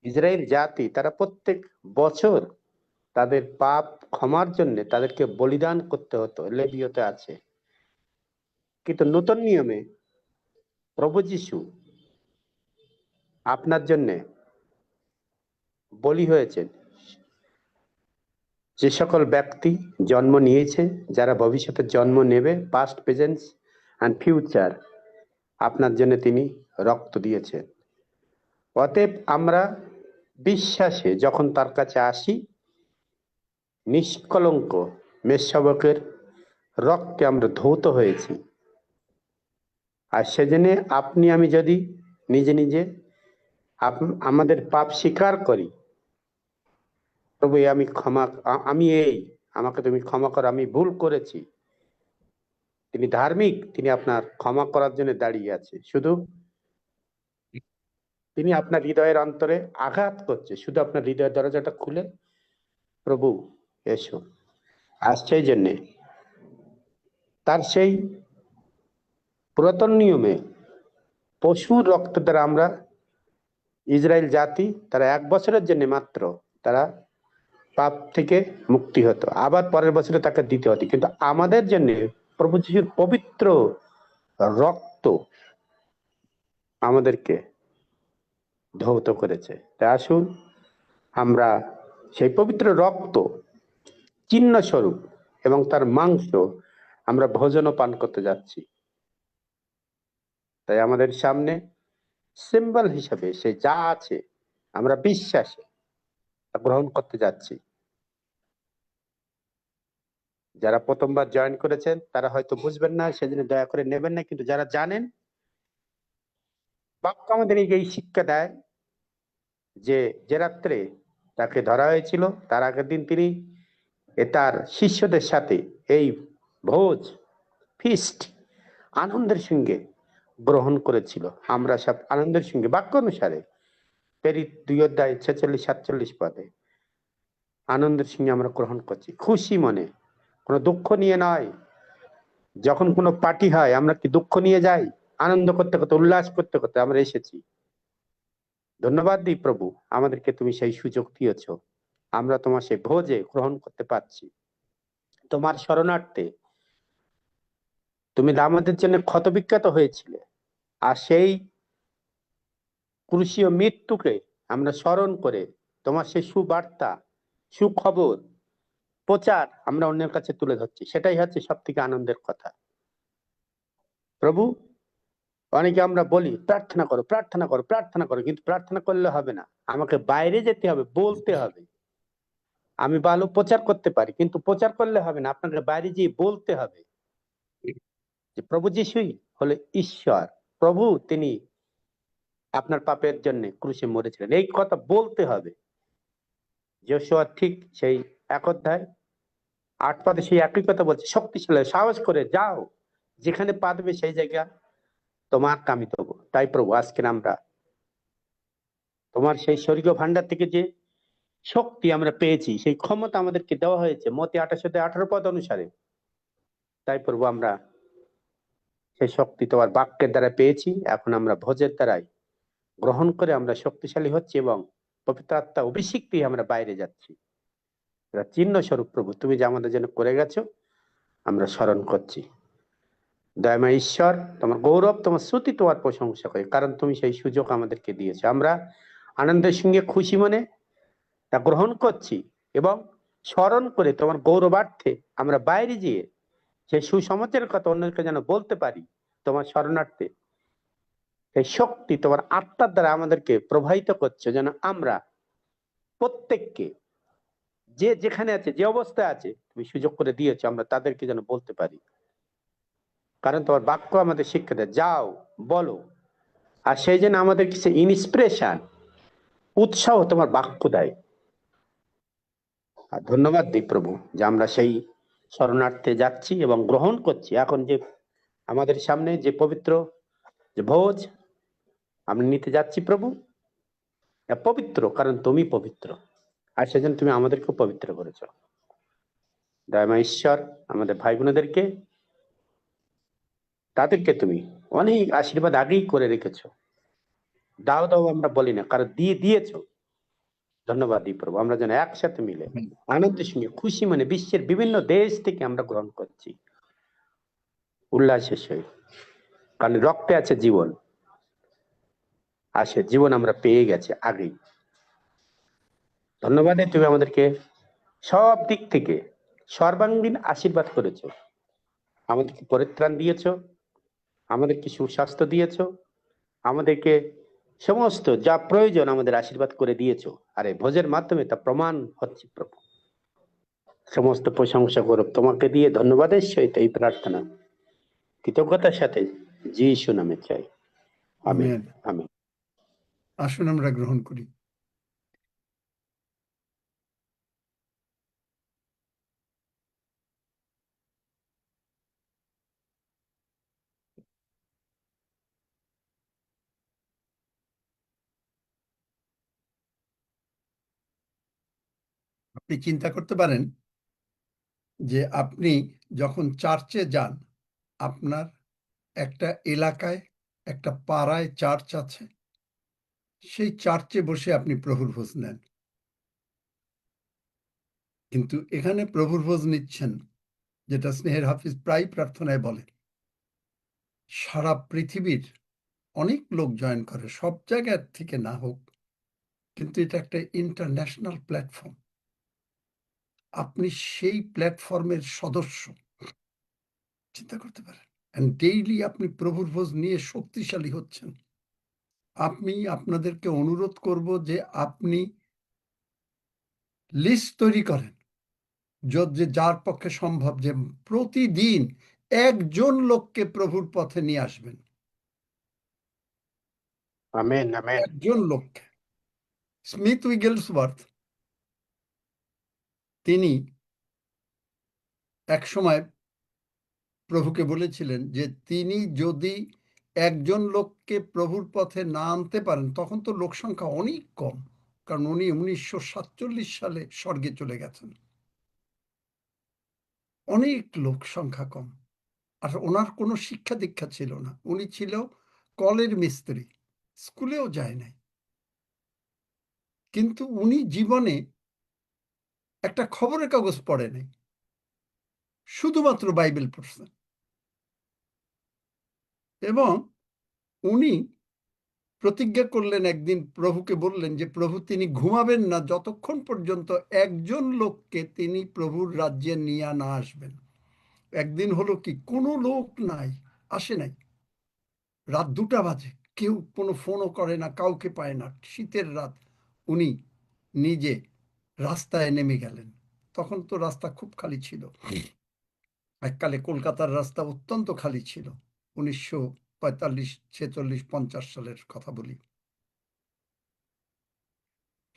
S5: ইসরায়েল জাতি তারা প্রত্যেক বছর তাদের পাপ ক্ষমার জন্য তাদেরকে বলিদান করতে হতো, লেবীয়তে আছে। কিন্তু নতুন নিয়মে প্রভু যীশু আপনার জন্য বলি হয়েছেন। যে সকল ব্যক্তি জন্ম নিয়েছে, যারা ভবিষ্যতে জন্ম নেবে, পাস্ট, প্রেজেন্ট এন্ড ফিউচার, আপনার জন্য তিনি রক্ত দিয়েছেন। অতএব আমরা বিশ্বাসে যখন তার কাছে আসি, নিষ্কলঙ্ক মেষশাবকের রক্তে আমরা ধৌত হয়েছি। আর সেজন্য আপনি আমি যদি নিজে নিজে আমাদের পাপ স্বীকার করি, প্রভু আমি আমাকে তুমি ক্ষমা করো, আমি ভুল করেছি, তিনি ধার্মিক, তিনি আপনার ক্ষমা করার জন্য দাঁড়িয়ে আছে। শুধু তিনি আপনার হৃদয়ের অন্তরে আঘাত করছে, শুধু আপনার হৃদয়ের দরজাটা খুলে প্রভু এসো আসছে। এই জন্যে তার সেই পুরাতন নিয়মে পশুর রক্ত দ্বারা আমরা, ইসরায়েল জাতি, তারা 1 বছরের জন্য মাত্র তারা পাপ থেকে মুক্তি হতো, আবার পরের বছরে তাকে দিতে হতো। কিন্তু আমাদের জন্য প্রভু যিশুর পবিত্র রক্ত আমাদেরকে ধৌত করেছে। তাই আসুন, আমরা সেই পবিত্র রক্ত চিহ্ন স্বরূপ এবং তার মাংস আমরা ভোজন পান করতে যাচ্ছি। তাই আমাদের সামনে সিম্বল হিসাবে সে যা আছে, আমরা বিশ্বাসে গ্রহণ করতে যাচ্ছি। যারা প্রথমবার জয়েন করেছেন তারা হয়তো বুঝবেন না, সেজন্য দয়া করে নেবেন না। কিন্তু যারা জানেন, বাক্য আমাদের এই শিক্ষা দেয় যে যে রাত্রে তাকে ধরা হয়েছিল, তার আগের দিন তিনি তার শিষ্যদের সাথে এই ভোজ, ফিস্ট, আনন্দের সঙ্গে গ্রহণ করেছিল। আমরা সব আনন্দের সঙ্গে বাক্য অনুসারে প্রেরিত 2:46-47 পদে আনন্দের সঙ্গে আমরা গ্রহণ করছি, খুশি মনে, কোনো দুঃখ নিয়ে নয়। যখন কোনো পার্টি হয় আমরা কি দুঃখ নিয়ে যাই? আনন্দ করতে করতে, উল্লাস করতে করতে আমরা এসেছি। ধন্যবাদ দিই প্রভু, আমাদেরকে তুমি সেই সুযোগ দিয়েছ, আমরা তোমার সেই ভোজে গ্রহণ করতে পারছি। তোমার শরণার্থে তুমি আমাদের জন্য ক্ষতবিখ্যাত হয়েছিলে, আর সেই ক্রুশীয় মৃত্যুকে আমরা স্মরণ করে তোমার সেই সুবার্তা, সুখবর প্রচার আমরা অন্যের কাছে তুলে ধরছি। সেটাই হচ্ছে সব থেকে আনন্দের কথা। প্রভু, অনেকে আমরা বলি প্রার্থনা করো, প্রার্থনা করো, প্রার্থনা করো, কিন্তু প্রার্থনা করলে হবে না, আমাকে বাইরে যেতে হবে, বলতে হবে। আমি ভালো প্রচার করতে পারি, কিন্তু প্রচার করলে হবে না, আপনাকে বাইরে গিয়ে বলতে হবে যে প্রভু যিশুই হলো ঈশ্বর, প্রভু তিনি আপনার পাপের জন্য ক্রুশে মরেছিলেন, এই কথা বলতে হবে। যোশুয়া ঠিক সেই 1:8 পদে সেই একই কথা বলছে, শক্তিশালী সাহস করে যাও, যেখানে পা দেবে সেই জায়গা তোমার কামিত হবো। তাই প্রভু, আজকে আমরা তোমার সেই স্বর্গীয় ভান্ডার থেকে যে শক্তি আমরা পেয়েছি, সেই ক্ষমতা আমাদেরকে দেওয়া হয়েছে মতে 28-18 পদ অনুসারে। তাই প্রভু, আমরা সেই শক্তি তোমার বাক্যের দ্বারা পেয়েছি, এখন আমরা ভোজের দ্বারাই গ্রহণ করে আমরা শক্তিশালী হচ্ছি এবং পবিত্র আত্মা অভিষেক পেয়ে আমরা বাইরে যাচ্ছি। চিহ্ন স্বরূপ প্রভু তুমি যে আমাদের জন্য করে গেছো আমরা স্মরণ করছি। দয়াময় ঈশ্বর, তোমার গৌরব, তোমার স্তুতি, তোমার প্রশংসা করি, কারণ তুমি সেই সুযোগ আমাদেরকে দিয়েছো। আমরা আনন্দের সঙ্গে খুশি মনে তা গ্রহণ করছি এবং স্মরণ করে তোমার গৌরবার্থে আমরা বাইরে গিয়ে সেই সুসমাচারের কথা অন্যকে যেন বলতে পারি। তোমার শরণার্থে এই শক্তি তোমার আত্মার দ্বারা আমাদেরকে প্রবাহিত করছে, যেন আমরা প্রত্যেককে যে যেখানে আছে, যে অবস্থায় আছে তুমি সুযোগ করে দিয়েছো, আমরা তাদেরকে যেন বলতে পারি। কারণ তোমার বাক্য আমাদের শিক্ষা দেয়, যাও বলো। আর সেই জন্য আমাদের কিছু ইন্সপিরেশন, উৎসাহ তোমার বাক্য দেয়। আর ধন্যবাদ দিই প্রভু যে আমরা সেই শরণার্থে যাচ্ছি এবং গ্রহণ করছি। এখন যে আমাদের সামনে যে পবিত্র যে ভোজ আমরা নিতে যাচ্ছি প্রভু, পবিত্র, কারণ তুমি পবিত্র, আর সেজন্য তুমি আমাদেরকেও পবিত্র করেছো। দয়াময় ঈশ্বর, আমাদের ভাই বোনেদেরকে, তাদেরকে তুমি অনেক আশীর্বাদ আগেই করে রেখেছো। দাও দাও আমরা বলি না, কারণ দিয়েছো। ধন্যবাদ দিই প্রভু, আমরা যেন একসাথে মিলে আনন্দের সঙ্গে খুশি মনে বিশ্বের বিভিন্ন দেশ থেকে আমরা গ্রহণ করছি উল্লাসের সহিত, কারণ রক্তে আছে জীবন, আর সে জীবন আমরা পেয়ে গেছি আগেই। ধন্যবাদ, তুমি আমাদেরকে সব দিক থেকে সর্বাঙ্গীন আশীর্বাদ করেছো, আমাদেরকে পরিত্রাণ দিয়েছো, আমাদেরকে সুস্বাস্থ্য দিয়েছো, আমাদেরকে সমস্ত যা প্রয়োজন আমাদের আশীর্বাদ করে দিয়েছো। আর এই ভোজের মাধ্যমে তা প্রমাণ হচ্ছে প্রভু। সমস্ত প্রশংসা গৌরব তোমাকে দিয়ে ধন্যবাদের সহিত এই প্রার্থনা কৃতজ্ঞতার সাথে যিশু নামে চাই, আমেন।
S2: আমেন।
S5: আমেন।
S2: আসুন আমরা গ্রহণ করি। আপনি চিন্তা করতে পারেন যে আপনি যখন চার্চে যান, আপনার একটা এলাকায়, একটা পাড়ায় চার্চ আছে, সেই চার্চে বসে আপনি প্রভুর ভোজ নেন। কিন্তু এখানে প্রভুর ভোজ নিচ্ছেন, যেটা স্নেহের হাফিজ প্রায় প্রার্থনায় বলে, সারা পৃথিবীর অনেক লোক জয়েন করে, সব জায়গার থেকে না হোক, কিন্তু এটা একটা ইন্টারন্যাশনাল প্ল্যাটফর্ম। আপনি সেই প্ল্যাটফর্মের সদস্য, চিন্তা করতে পারেন। ডেইলি আপনি প্রভুর ভোজ নিয়ে শক্তিশালী হচ্ছেন। আমি আপনাদেরকে অনুরোধ করব যে আপনি লিস্ট তৈরি করেন, যার পক্ষে সম্ভব, যে প্রতিদিন একজন লোককে প্রভুর পথে নিয়ে আসবেন।
S5: আমেন। আমেন।
S2: একজন লোককে। স্মিথ উইগেলসওয়ার্থ তিনি এক সময় প্রভুকে বলেছিলেন যে তিনি যদি একজন লোককে প্রভুর পথে না আনতে পারেন, তখন তো লোক সংখ্যা অনেক কম, কারণ উনি 1947 সালে স্বর্গে চলে গেছেন। অনেক লোক সংখ্যা কম। আর ওনার কোনো শিক্ষা দীক্ষা ছিল না, উনি ছিল কলের মিস্ত্রি, স্কুলেও যায় নাই, কিন্তু উনি জীবনে একটা খবরের কাগজ পড়ে নাই, শুধুমাত্র বাইবেল পড়ছেন। এবং উনি প্রতিজ্ঞা করলেন, একদিন প্রভুকে বললেন যে প্রভু তিনি ঘুমাবেন না যতক্ষণ পর্যন্ত একজন লোককে তিনি প্রভুর রাজ্যে নিয়ে না আসবেন। একদিন হলো কি, কোনো লোক নাই, আসে নাই, রাত 2টা বাজে, কেউ কোনো ফোনও করে না, কাউকে পায় না, শীতের রাত। উনি নিজে রাস্তায় নেমে গেলেন। তখন তো রাস্তা খুব খালি ছিল, এককালে কলকাতার রাস্তা অত্যন্ত খালি ছিল, 1945, 46, 50 সালের কথা বলি।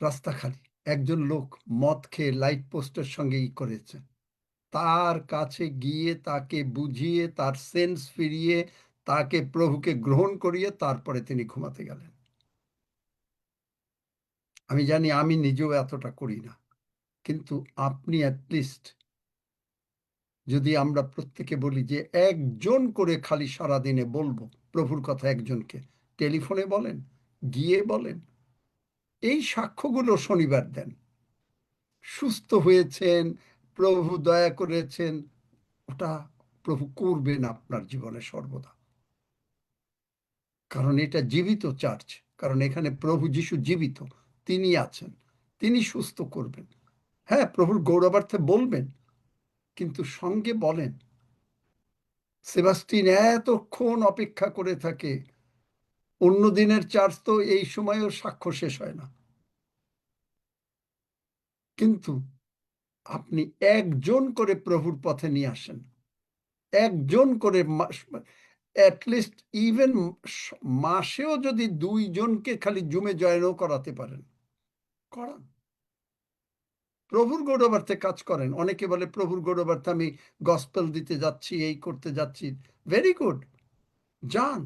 S2: রাস্তা খালি, একজন লোক মদ খেয়ে লাইট পোস্টের সঙ্গে করেছে, তার কাছে গিয়ে তাকে বুঝিয়ে, তার সেন্স ফিরিয়ে, তাকে প্রভুকে গ্রহণ করিয়ে তারপরে তিনি ঘুমাতে গেলেন। আমি জানি আমি নিজেও এতটা করি না, কিন্তু আপনি অ্যাটলিস্ট যদি আমরা প্রত্যেকে বলি যে একজন করে খালি সারাদিনে বলবো প্রভুর কথা, একজনকে টেলিফোনে বলেন, গিয়ে বলেন, এই সাক্ষ্যগুলো শনিবার দেন, সুস্থ হয়েছেন, প্রভু দয়া করেছেন, ওটা প্রভু করবেন আপনার জীবনে সর্বদা। কারণ এটা জীবিত চার্চ, কারণ এখানে প্রভু যিশু জীবিত, তিনি আছেন, তিনি সুস্থ করবেন। হ্যাঁ, প্রভুর গৌরবার্থে বলবেন, কিন্তু সঙ্গে বলেন। সেবাস্টিন এতক্ষণ অপেক্ষা করে থাকে, অন্য দিনের চার্চ তো এই সময়েও সাক্ষ্য শেষ হয় না, কিন্তু আপনি একজন করে প্রভুর পথে নিয়ে আসেন, একজন করে, অ্যাটলিস্ট ইভেন মাসেও যদি 2 জনকে খালি জুমে জয়েনও করাতে পারেন, করান। প্রভুর গৌরবার্থে কাজ করেন। অনেকে বলে প্রভুর গৌরবার্থে আমি গসপেল দিতে যাচ্ছি, এই করতে যাচ্ছি, ভেরি গুড, যান,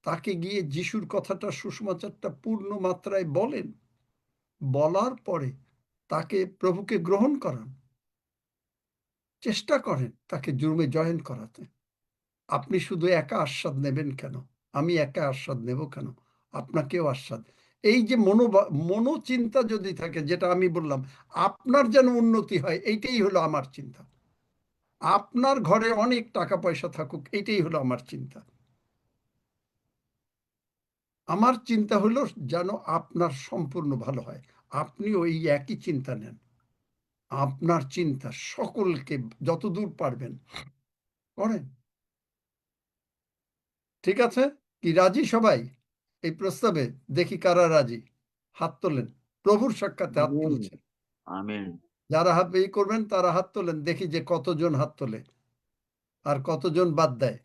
S2: তাকে গিয়ে যিশুর কথাটা, সুসমাচারটা পূর্ণ মাত্রায় বলেন, বলার পরে তাকে প্রভুকে গ্রহণ করান, চেষ্টা করেন তাকে জুমে জয়েন করাতে। আপনি শুধু একা আস্বাদ নেবেন কেন? আমি একা আস্বাদ নেব কেন? আপনাকেও আস্বাদ। এই যে মনোচিন্তা যদি থাকে, যেটা আমি বললাম, আপনার যেন উন্নতি হয়, এইটাই হলো আমার চিন্তা। আপনার ঘরে অনেক টাকা পয়সা থাকুক, এইটাই হলো আমার চিন্তা। আমার চিন্তা হলো যেন আপনার সম্পূর্ণ ভালো হয়। আপনিও এই একই চিন্তা নেন, আপনার চিন্তা সকলকে যতদূর পারবেন করেন। ঠিক আছে? কি রাজি সবাই এই প্রস্তাবে? দেখি কারা রাজি, হাত তোলেন। প্রভুর সাক্ষাতে হাত
S3: আমিন,
S2: তুলছেন,
S3: আমিন।
S2: যারা হাত করবেন তারা হাত তোলেন, দেখি যে কতজন হাত তোলে আর কতজন বাদ দেয়।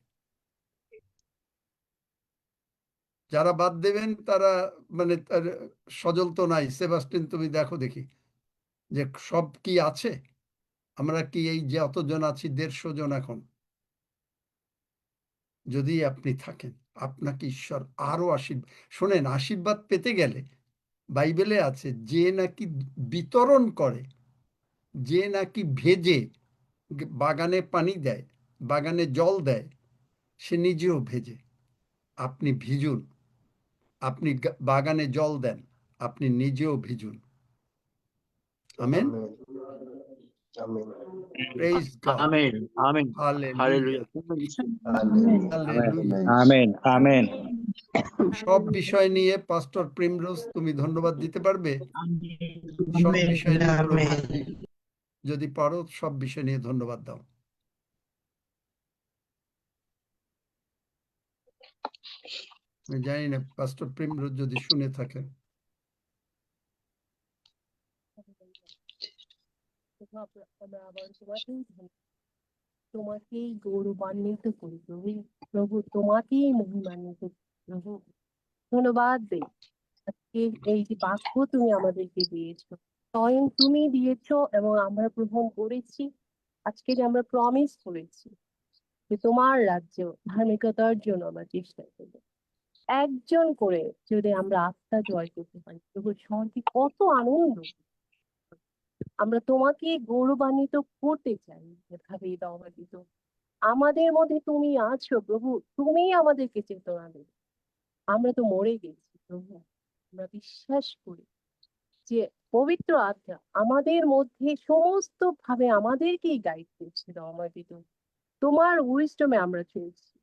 S2: যারা বাদ দেবেন তারা মানে সজল তো নাই। সেবাস্টিন, তুমি দেখো দেখি যে সব কি আছে, আমরা কি এই যে অতজন আছি, 150 জন এখন, যদি আপনি থাকেন, আপনাকে ঈশ্বর আরো আশীর্বাদ। শোনেন, আশীর্বাদ পেতে গেলে বাইবেলে আছে, যে নাকি বিতরণ করে, যে নাকি ভেজে বাগানে পানি দেয়, বাগানে জল দেয়, সে নিজেও ভেজে। আপনি ভিজুন, আপনি বাগানে জল দেন, আপনি নিজেও ভিজুন। আমেন। Praise God.
S3: আমিন, আমিন।
S2: Hallelujah,
S3: hallelujah.
S2: Hallelujah.
S7: Amen amen.
S2: সব বিষয় নিয়ে পাস্টর প্রিমরোজ, তুমি ধন্যবাদ দিতে পারবে? সব বিষয় নিয়ে প্রভু যদি পারো, সব বিষয় নিয়ে ধন্যবাদ দাও। আমি জানি না পাস্টর প্রিমরোজ যদি শুনে থাকে।
S11: তোমাকেই গৌরবান্বিত করি প্রভু। প্রভু তোমাকেই মহিমান্বিত করি প্রভু। ধন্যবাদ দেই, আজকে এই যে বাক্য তুমি আমাদেরকে দিয়েছো, স্বয়ং তুমি দিয়েছো এবং আমরা গ্রহণ করেছি। আজকে যে আমরা প্রমিস করেছি যে তোমার রাজ্য ধার্মিকতার জন্য আমরা চেষ্টা করব। একজন করে যদি আমরা আত্মা জয় করতে পারি, প্রভু স্বর্গে কত আনন্দ। আমরা তোমাকে গৌরবান্বিত করতে চাই যেভাবেই দাও দিত। আমাদের মধ্যে তুমি আছো প্রভু, তুমি আমাদেরকে চেতনা দেবে। আমরা তো মরে গেছি প্রভু, আমরা বিশ্বাস করি যে পবিত্র আত্মা আমাদের মধ্যে সমস্ত ভাবে আমাদেরকেই গাইড করছে দাও দিত। তোমার উইজডমে আমরা চলছি,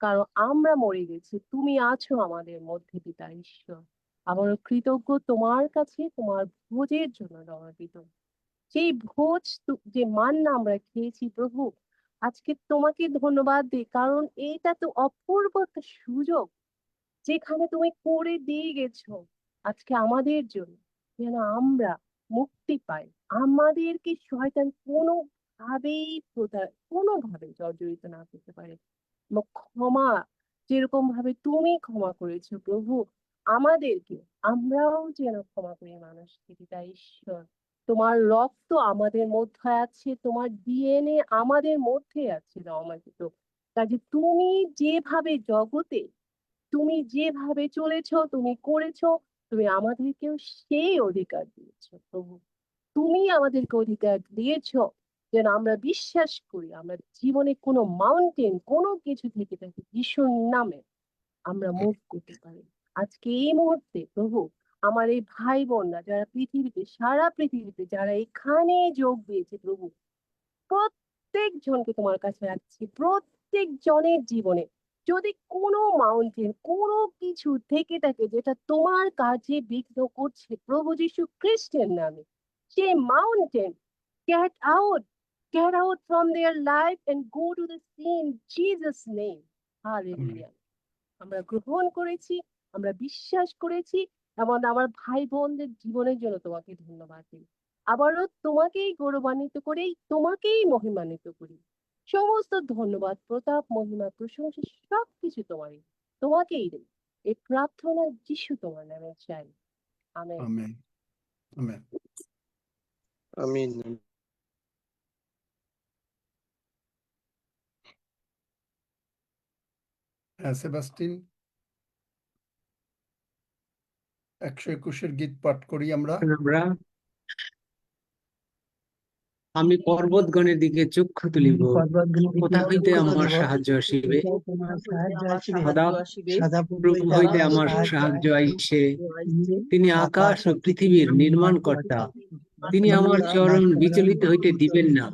S11: কারণ আমরা মরে গেছি, তুমি আছো আমাদের মধ্যে পিতা ঈশ্বর। আবারও কৃতজ্ঞ তোমার কাছে তোমার ভোজের জন্য দিত। সেই ভোজ যে মান্না আমরা খেয়েছি প্রভু, আজকে তোমাকে ধন্যবাদ দিই, কারণ এটা তো অপূর্ব একটা সুযোগ যেখানে তুমি করে দিয়ে গেছো আজকে আমাদের জন্য, যেন আমরা মুক্তি পাই। আমাদেরকে শয়তান কোনোভাবে জর্জরিত না করতে পারে। এবং ক্ষমা যেরকম ভাবে তুমি ক্ষমা করেছো প্রভু আমাদেরকে, আমরাও যেন ক্ষমা করি মানুষকে পিতা ঈশ্বর। তোমার রক্ত আমাদের মধ্যে আছে, তোমার ডিএনএ আমাদের মধ্যে আছে রমাদিত। কাজে তুমি যেভাবে জগতে তুমি যেভাবে চলেছো, তুমি করেছো, তুমি আমাদেরকেও সেই অধিকার দিয়েছো প্রভু। তুমি আমাদেরকে অধিকার দিয়েছো যেন আমরা বিশ্বাস করি আমরা জীবনে কোনো মাউন্টেন কোনো কিছু থেকে থাকে যিশুর নামে আমরা মুভ করতে পারি। আজকে এই মুহূর্তে প্রভু আমার এই ভাই বোনরা যারা পৃথিবীতে, সারা পৃথিবীতে যারা এখানে যোগ দিয়েছে প্রভু, প্রত্যেক জনকে তোমার কাছে রাখছি। প্রত্যেক জনের জীবনে যদি কোনো মাউন্টেন কোনো কিছু থেকে থাকে যেটা তোমার কাজে বিঘ্ন করছে প্রভু যীশু খ্রিস্টের নামে, সেই mountain get out from their life and go to the sea in Jesus name. Hallelujah. আমরা গ্রহণ করেছি, আমরা বিশ্বাস করেছি, এবং আমার ভাই বোনদের জীবনের জন্য তোমাকে ধন্যবাদ দিই। আবারও তোমাকেই গৌরবান্বিত করেই তোমাকেই মহিমান্বিত করি। সমস্ত ধন্যবাদ, প্রতাপ, মহিমা, প্রশংসা সবকিছু তোমারই, তোমাকেই দেই। এই প্রার্থনা যিশু তোমার নামে চাই, আমেন।
S2: আমেন। আমেন।
S5: আমিন।
S2: হ্যাঁ সেবাস্টিন, 121 গীত পাঠ করি আমরা।
S8: আমি পর্বতগণের দিকে চক্ষু তুলিব, কোথা হইতে আমার সাহায্য আসিবে? সদাপ্রভু হইতে আমার সাহায্য আইসে। তিনি আকাশ ও পৃথিবীর নির্মাণকর্তা। তিনি আমার চরণ বিচলিত হইতে দিবেন না,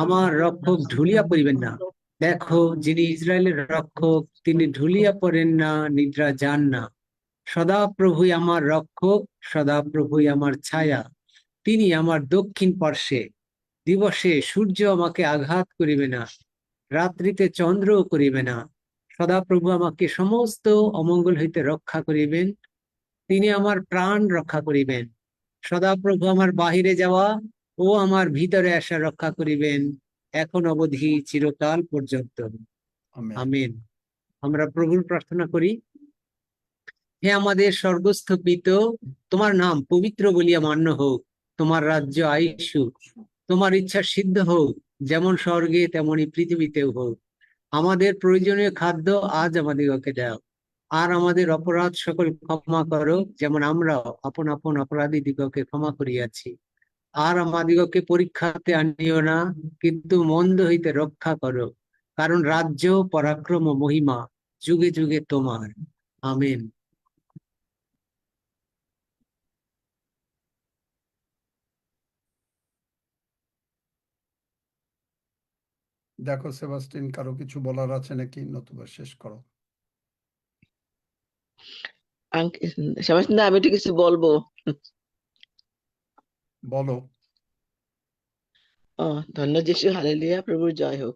S8: আমার রক্ষক ঢুলিয়া পড়িবেন না। দেখো, যিনি ইসরায়েলের রক্ষক, তিনি ঢুলিয়া পড়েন না, নিদ্রা যান না। সদাপ্রভুই আমার রক্ষক, সদাপ্রভুই আমার ছায়া। তিনি আমার দক্ষিণ পার্শ্বে। দিবসে সূর্য আমাকে আঘাত করিবে না, রাত্রিতে চন্দ্রও করিবে না। সদাপ্রভু আমাকে সমস্ত অমঙ্গল হইতে রক্ষা করিবেন। তিনি আমার প্রাণ রক্ষা করিবেন। সদাপ্রভু আমার বাহিরে যাওয়া ও আমার ভিতরে আসা রক্ষা করিবেন, এখন অবধি চিরকাল পর্যন্ত।
S2: আমেন।
S8: আমেন। আমরা প্রভুর প্রার্থনা করি। হে আমাদের স্বর্গস্থ পিতা, তোমার নাম পবিত্র বলিয়া মান্য হোক। তোমার রাজ্য আইসুক, তোমার ইচ্ছা সিদ্ধ হোক, যেমন স্বর্গে তেমনি পৃথিবীতেও হোক। আমাদের প্রয়োজনীয় খাদ্য আজ আমাদিগকে দাও, আর আমাদের অপরাধ সকল ক্ষমা করো, যেমন আমরাও আপন আপন অপরাধীদিগকে ক্ষমা করিয়াছি। আর আমাদিগকে পরীক্ষাতে আনিও না, কিন্তু মন্দ হইতে রক্ষা করো, কারণ রাজ্য, পরাক্রম ও মহিমা যুগে যুগে তোমার। আমেন।
S2: দেখো সেবাস্টিন, কারো কিছু বলার আছে নাকি, নতুবা শেষ করো।
S10: সেবাস্টিন, আমি একটু কিছু বলবো।
S2: বলো।
S10: ধন্য যিশু, হালেলুয়া, প্রভুর জয় হোক।